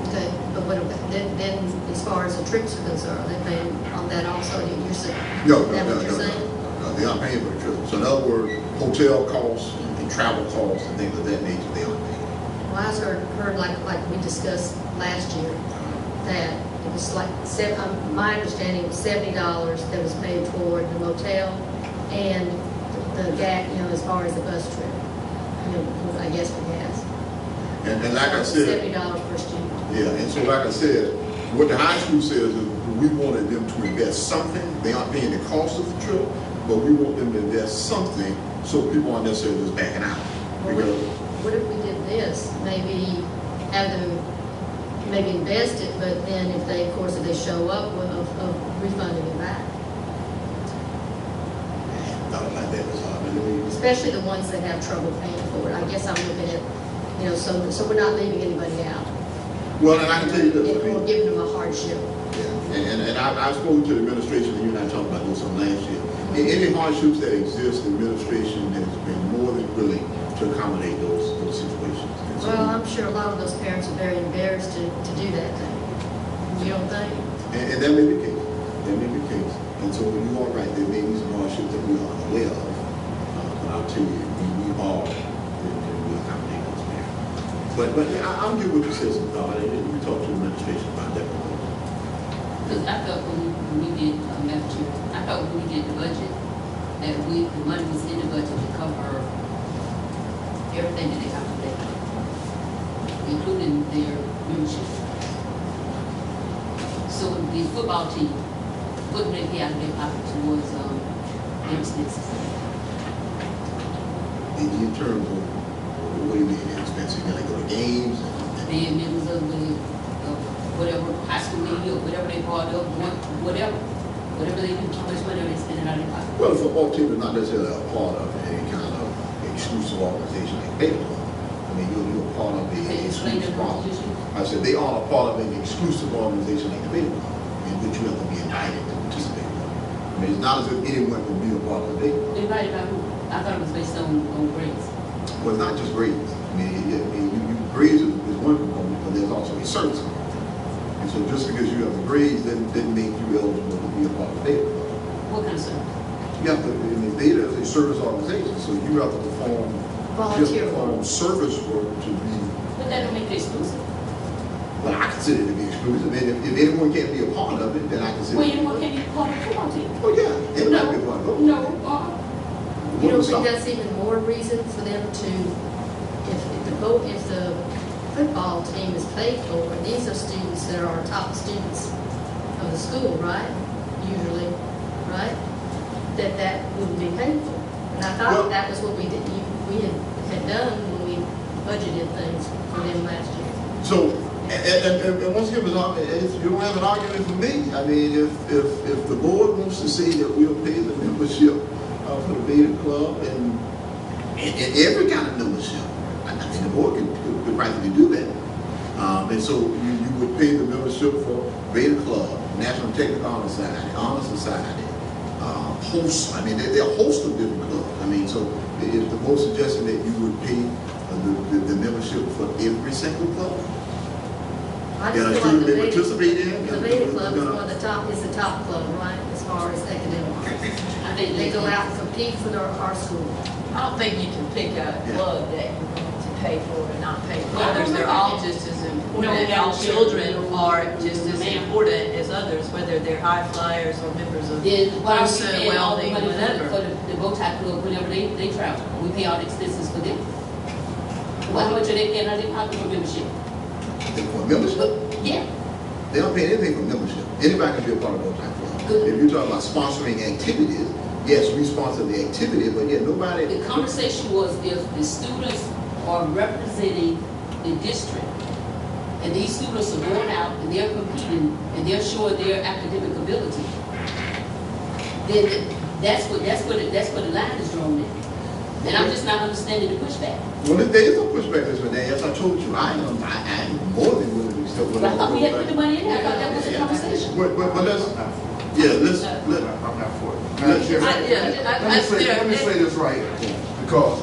Okay, but what about, then as far as the trips are concerned, are they paying on that also? You're saying? No, Is that what you're saying? No, they aren't paying for the trip. So in other words, hotel costs and travel costs and things of that nature, they aren't paying. Well, I heard like we discussed last year, that it was like, my understanding was $70 that was paid toward the motel and the gas, you know, as far as the bus trip, you know, I guess for gas. And like I said, $70 per student. yeah, and so like I said, what the high school says is we wanted them to invest something. They aren't paying the cost of the trip, but we want them to invest something so people aren't necessarily just backing out. Well, Because what if we did this? Maybe have them invest it, but then if they, of course, if they show up, of refunding it back. thought about that was hard. Especially the ones that have trouble paying for it. I guess I'm looking at, you know, so we're not leaving anybody out. Well, and I can tell you this. I And we're mean, giving them a hardship. yeah, and I've spoken to the administration, and you and I talked about this on last year. In any hardships that exist, the administration has been more than willing to accommodate those situations. And so Well, I'm sure a lot of those parents are very embarrassed to do that thing. You don't think? And that may be the case. That may be the case. And so you are right, there may be some hardships that we are unaware of. But I'll tell you, we are we accommodate those parents. But I'll give what you said some thought, and we talk to the administration about that. Because I thought when we did, I thought when we did the budget, that the money was in the budget to cover everything that they have to pay, including their membership. So the football team, what do they pay out of their pocket towards their expenses? In terms of, what do you mean, expensive? You gotta go to games? Being members of the, whatever, high school league or whatever they part of, whatever they do, how much money are they spending out of their pocket? Well, the football team is not necessarily a part of any kind of exclusive organization like baseball. I mean, you're a part of the Can you explain exclusive the organization. constitution? I said they are a part of an exclusive organization like the baseball, in which you have to be invited to participate. I mean, it's not as if anyone can be a part of the baseball. Invited by who? I thought it was based on grades. Well, it's not just grades. I mean, grades is one component, but there's also a service component. And so just because you have the grades didn't make you eligible to be a part of the baseball. What kind of service? You have to, I mean, Beta is a service organization, so you have to perform Volunteer work. service work to be, But that don't make it exclusive. well, I consider it to be exclusive. And if anyone can't be a part of it, then I consider Well, it. you know what, can you call it a football team? Oh, yeah, it might be one. No, You don't think that's even more reason for them to, if the football team is paid for, and these are students that are top students of the school, right? Usually, right? That wouldn't be paid for. And I thought Well- that was what we did, we had had done when we budgeted things for them last year. So, and once again, you don't have an argument for me. I mean, if the board wants to say that we'll pay the membership for the Beta Club and every kind of membership, I think the board could rightfully do that. And so you would pay the membership for Beta Club, National Technical Honor Society, hosts. I mean, there are a host of different clubs. I mean, so if the board suggesting that you would pay the membership for every single club, I and a just feel student like may participate in, the Beta Club is one of the top, is the top club, right, as far as academics. I think They go out and compete for our school. I don't think you can pick out a club that you're going to pay for and not pay for Well, others. They're all just as important. No, All children are just as ma'am. important as others, whether they're high flyers or members of Then why are we Clemson, paying all the welding, money whatever. for the bow tie club whenever they travel? We pay all the expenses for them. Well, how much are they paying out of their pocket for membership? for membership, Yeah. they don't pay anything for membership. Anybody can be a part of Bow Tie Club. Good. If you're talking about sponsoring activities, yes, we sponsor the activity, but yeah, nobody. The conversation was if the students are representing the district, and these students are going out and they're competing and they're showing their academic ability, then that's where the line is drawn in. And I'm just not understanding the pushback. Well, there is no pushback this one. As I told you, I am more than willing to accept But I thought we had put the whatever. money in there. I thought that was the conversation. But let's, I'm not for it. Madam Chair, let me say this right here, because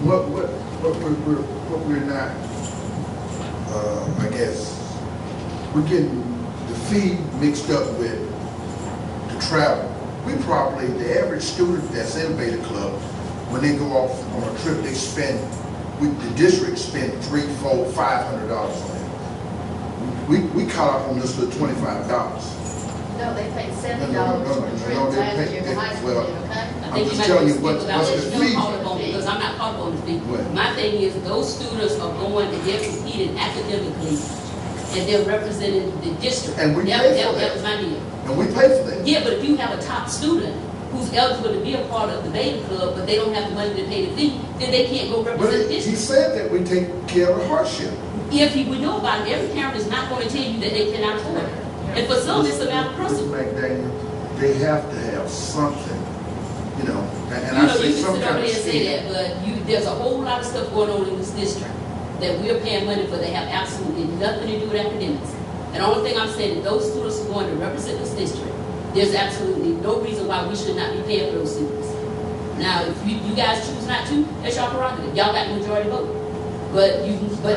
what we're not, I guess, we're getting the fee mixed up with the travel. We probably, the average student that's in Beta Club, when they go off on a trip, they spend, the district spend $300, $400, $500 on it. We caught up on this with $25. No, they paid $70 No, for a trip last year to high school, well, okay? I I'm think just you might telling you speak what's without the letting them fee. call it on, because I'm not caught up on the fee. What? My thing is, those students are going and they're competing academically, and they're representing the district. And we pay for that. That was my deal. And we pay for that. Yeah, but if you have a top student who's eligible to be a part of the Beta Club, but they don't have the money to pay the fee, then they can't go But represent the he district. said that we take care of the hardship. If we know about it, every parent is not going to tell you that they cannot afford it. And for some, it's a matter of Mr. principle. McDaniel, they have to have something, you know, and You I know, say you can some sit kind over of there and say scheme. that, but there's a whole lot of stuff going on in this district that we're paying money for that have absolutely nothing to do with academics. And the only thing I'm saying is those students who are going to represent this district, there's absolutely no reason why we should not be paying for those students. Now, if you guys choose not to, that's your prerogative. Y'all got the majority vote. But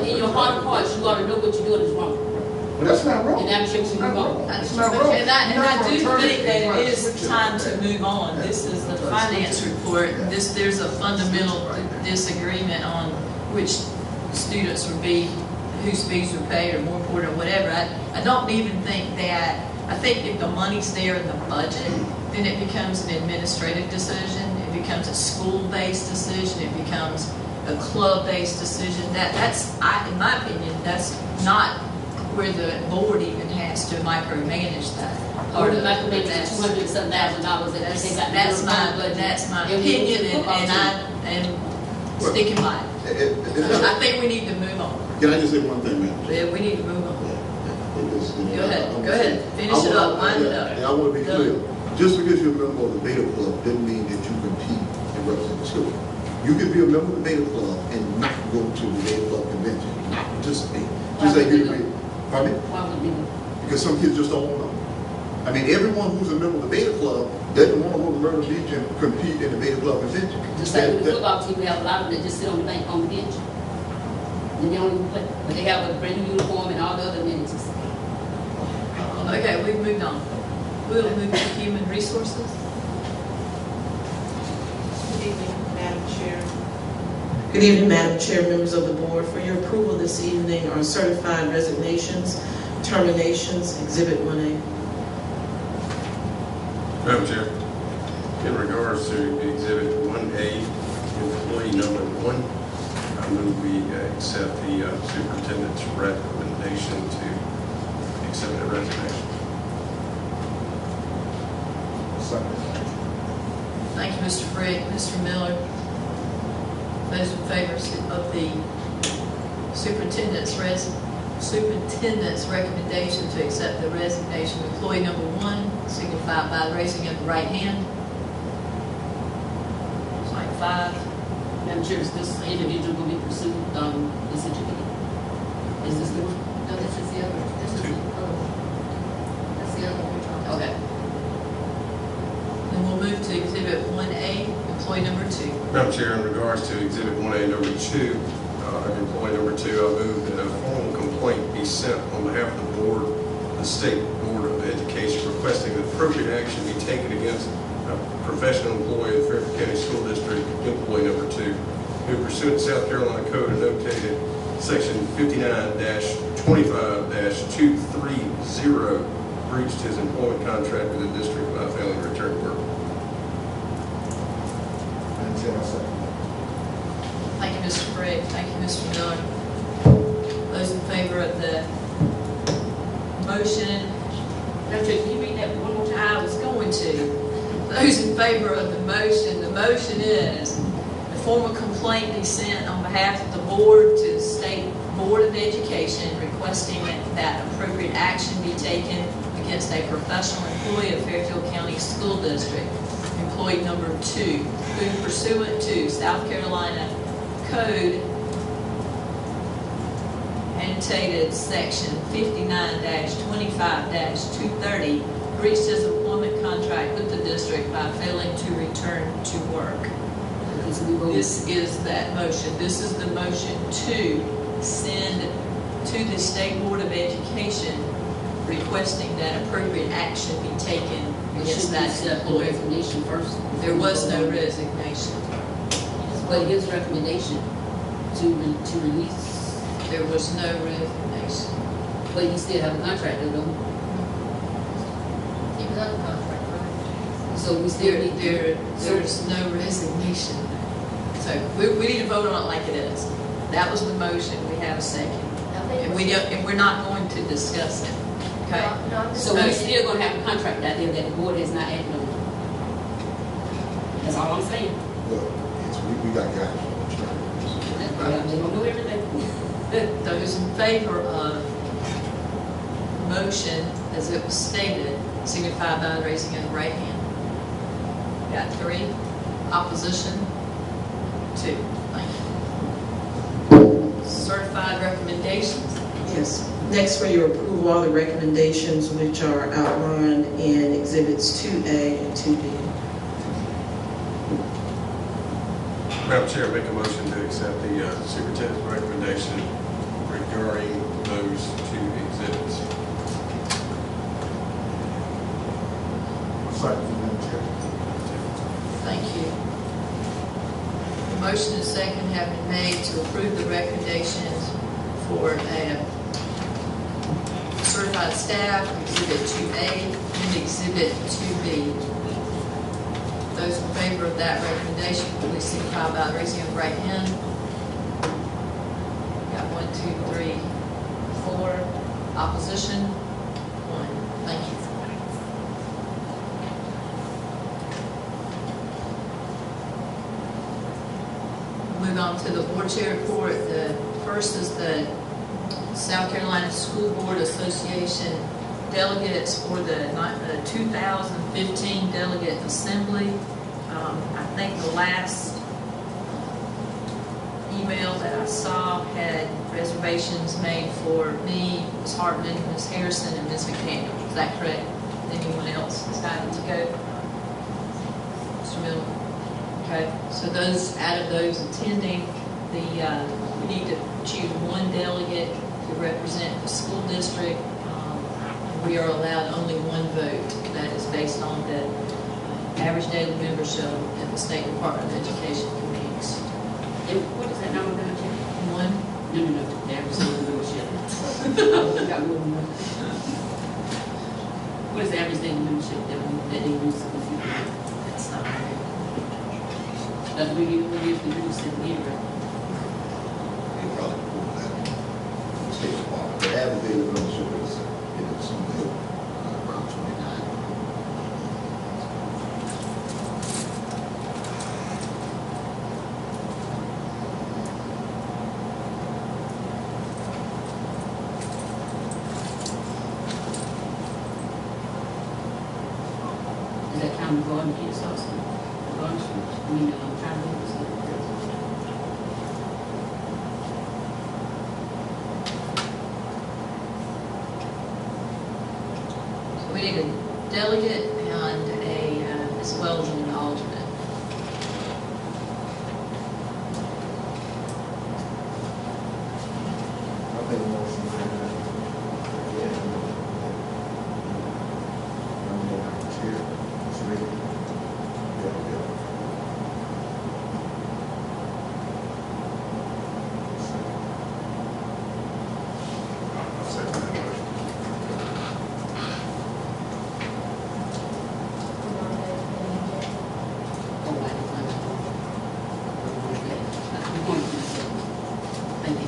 in your heart of hearts, you ought to know what you're doing is wrong. But that's not wrong. And I'm sure It's we not move on. wrong. It's not wrong. And I do You're not think that gonna it turn is time to move on. This is the finance report. There's a fundamental disagreement on which students would be, whose fees were paid or more important or whatever. I don't even think that, I think if the money's there in the budget, then it becomes an administrative decision. It becomes a school-based decision. It becomes a club-based decision. That's, in my opinion, that's not where the board even has to micromanage that part of it. Like maybe $200,000 that they got. That's my opinion, and I'm sticking by it. I think we need to move on. Can I just say one thing, ma'am? Yeah, we need to move on. Go ahead. Finish it up, wind it up. I want to be clear. Just because you're a member of the Beta Club doesn't mean that you compete and represent the school. You can be a member of the Beta Club and not go to the Beta Club convention, not participate. Just like you can be. Pardon me? Why would we do? Because some kids just don't want to. I mean, everyone who's a member of the Beta Club doesn't want to go to Myrtle Beach and compete in the Beta Club convention. Just like with the football team, we have a lot of them that just sit on the bank on the bench. And they don't even play. But they have a brand new uniform and all the other amenities. Okay, we've moved on. We'll move to human resources. Good evening, Madam Chair. Good evening, Madam Chair, members of the board. For your approval this evening are certified resignations, terminations, Exhibit 1A. Madam Chair, in regards to Exhibit 1A, employee number 1, I move we accept the superintendent's recommendation to accept the resignation. Second. Thank you, Mr. Frick. Mr. Miller. Those in favor of the superintendent's recommendation to accept the resignation of employee number 1, signify by raising of the right hand. It's like 5. Madam Chair, is this individual going to be pursued, the certificate? Is this the one? No, this is the other, this is the other one. That's the other one we're talking about. Okay. Then we'll move to Exhibit 1A, employee number 2. Madam Chair, in regards to Exhibit 1A, number 2, employee number 2, I move that a formal complaint be sent on behalf of the board, the State Board of Education, requesting that appropriate action be taken against a professional employee of the Fairfield County School District, employee number 2, who pursuant to South Carolina Code annotated Section 59-25-230 breached his employment contract with the district by failing to return to work. Madam Chair, I second. Thank you, Mr. Craig. Thank you, Mr. Miller. Those in favor of the motion, Madam Chair, can you read that one more time? I was going to. Those in favor of the motion is a formal complaint be sent on behalf of the board to the State Board of Education requesting that appropriate action be taken against a professional employee of Fairfield County School District, employee number 2, who pursuant to South Carolina Code annotated Section 59-25-230 breached his employment contract with the district by failing to return to work. This is that motion. This is the motion to send to the State Board of Education requesting that appropriate action be taken against that employee. Resignation first. There was no resignation. But his recommendation to release, There was no resignation. but he still have a contract, though. He was under contract, right? So we still need There's no resignation. So we need to vote on it like it is. That was the motion. We have a second. I think And we're not going to discuss it. Okay? No, I'm just So we're saying- still gonna have a contract out there that the board has not acted on. That's all I'm saying. Look, we got guys. They're gonna do everything. Those in favor of the motion as it was stated, signify by raising of the right hand. Got 3. Opposition? 2. Thank you. Certified recommendations. Yes. Next, for your approval, all the recommendations which are outlined in Exhibits 2A and 2B. Madam Chair, make a motion to accept the superintendent's recommendation regarding those 2 exhibits. Second, Madam Chair. Thank you. The motion and second have been made to approve the recommendations for a certified staff, Exhibit 2A and Exhibit 2B. Those in favor of that recommendation, please signify by raising of the right hand. Got 1, 2, 3, 4. Opposition? 1. Thank you. Move on to the board chair report. The first is the South Carolina School Board Association delegates for the 2015 Delegate Assembly. I think the last email that I saw had reservations made for me, Ms. Hartman, Ms. Harrison, and Ms. McDaniel. Is that correct? Anyone else decided to go? Mr. Miller? Okay, so those, out of those attending, we need to choose 1 delegate to represent the school district. We are allowed only 1 vote. That is based on the average daily membership at the State Department of Education meetings. And what is that number, Madam Chair? 1. No, the average daily membership. We got more than one. What is the average daily membership that they use to compute? That's not right. We usually use it here, right? They probably pull that State Department. The average daily membership is somewhere around 29. I'm going to get also. I'm trying to do this. So we need a delegate and as well as an alternate. I think motion. Chair, it's ready. Yeah. I'll second that motion. Thank you.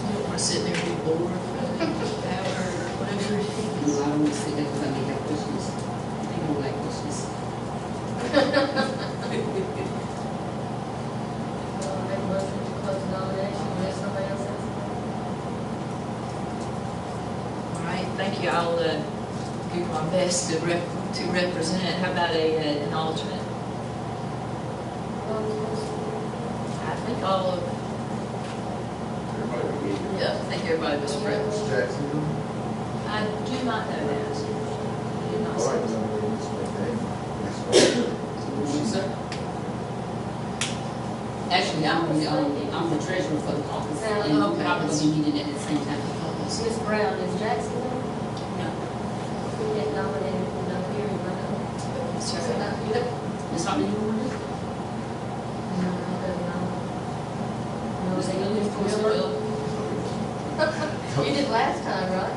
You don't want to sit there and be bored for an hour or whatever it No, is. I don't want to sit there because I may have questions. I don't like questions. Make a motion to close the nomination, unless somebody else has. All right, thank you. I'll do my best to represent. How about an alternate? I think all of, yeah, I think everybody was present. Ms. Jackson, I do not know that. I did not all see right, this. Ms. McDaniel. Sir? Actually, I'm the treasurer for the caucus, and we're Okay. probably going to be meeting at the same time. Ms. Brown, is Jackson there? No. We get nominated for no hearing, right? Sorry. So that, you don't, Ms. Hartman, you want to do? no, no. Ms. Lewis, Ms. Miller? Will? You did last time, right?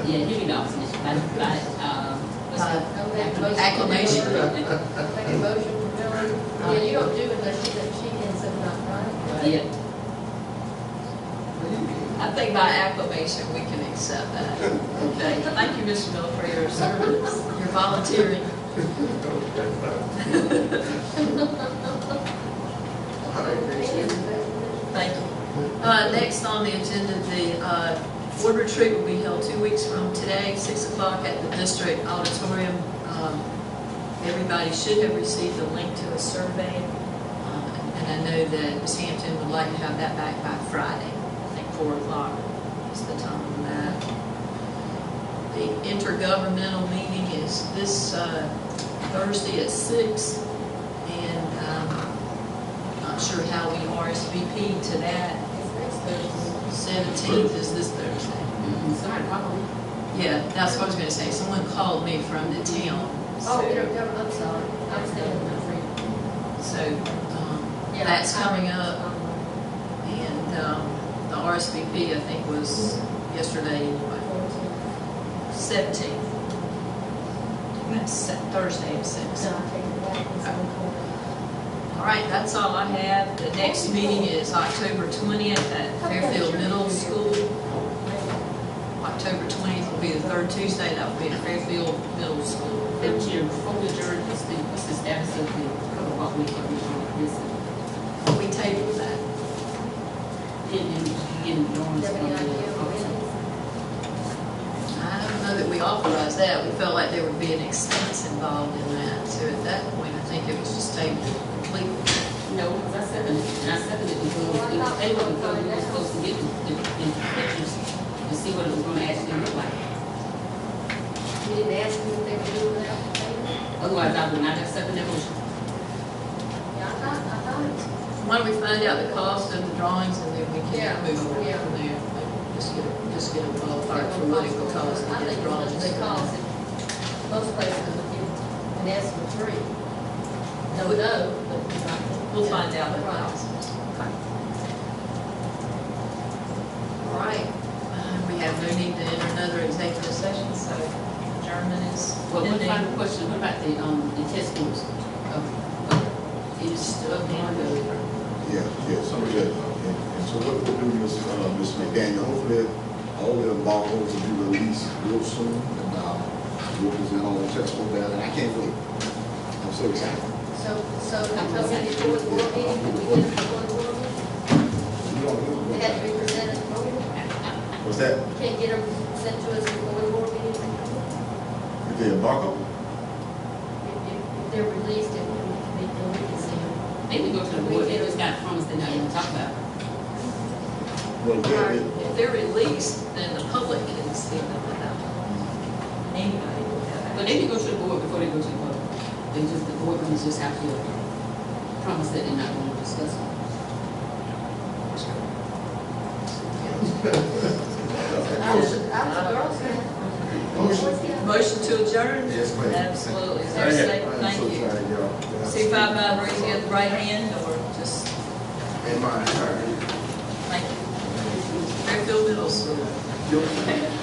Yeah, you need options. Acclamation. Make a motion for Billy. Yeah, you don't do it unless she ends up not, right? Yeah. I think by acclamation, we can accept that. Okay, thank you, Mr. Miller, for your service, your volunteering. Thank you. Next on the agenda, the board retreat will be held 2 weeks from today, 6 o'clock at the district auditorium. Everybody should have received a link to a survey, and I know that Ms. Hampton would like to have that back by Friday. I think 4 o'clock is the time on that. The intergovernmental meeting is this Thursday at 6, and not sure how we RSVP to that. It's next Thursday. 17th is this Thursday. Sorry, probably. Yeah, that's what I was gonna say. Someone called me from the town. Oh, you don't, I'm sorry, I'm staying in the free. So, Yeah, that's I- coming up, and the RSVP, I think, was yesterday, what, 17th. That's Thursday at 6. No, I take it back, it's on the corner. All right, that's all I have. The next meeting is October 20th at Fairfield Middle School. October 20th will be the third Tuesday. That will be at Fairfield Middle School. Madam Chair, before we adjourn, what's the status of the cover what we covered on this? We tabled that. In Lawrence. Do you have any idea when? I don't know that we authorized that. We felt like there would be an expense involved in that. So at that point, I think it was just tabled completely. No, because I seconded it, and I seconded it because it was able to go, we were supposed to get the pictures to see what it was gonna actually look like. You didn't ask me if they were doing that? Otherwise, I would not have seconded the motion. Yeah, I thought it was. Why don't we find out the cost of the drawings and then we Yeah, can move on yeah. from there. Just get a ballpark for what it will cost to I get think drawings. they cost, most places will give an estimate free. No, no, but. We'll find out the Right. cost. All right, we have no need to enter another executive session, so adjournment is Well, one pending. final question, what about the test scores? It's still ongoing. Yeah, some of that. And so what we'll do, Ms. McDaniel, hopefully all the embargoes will be released real soon, and we'll present all the test scores down, and I can't wait. I'm so excited. So until we get to the board meeting, can we get it before the board meeting? They have to be presented before the board meeting? What's that? You can't get them sent to us before the board meeting? Okay, Marco? If they're released, it would be, then we can see them. Maybe go to the board, they just got promised they're not gonna talk about it. Well, again, If they're released, then the public can see them without anybody. But they can go to the board before they go to the public. They just, the board members just have to promise that they're not gonna discuss it. Motion to adjourn? Yes, ma'am. Absolutely. Is there a second? Thank you. Signify by raising of the right hand or just, In my, thank you. Fairfield Middle School.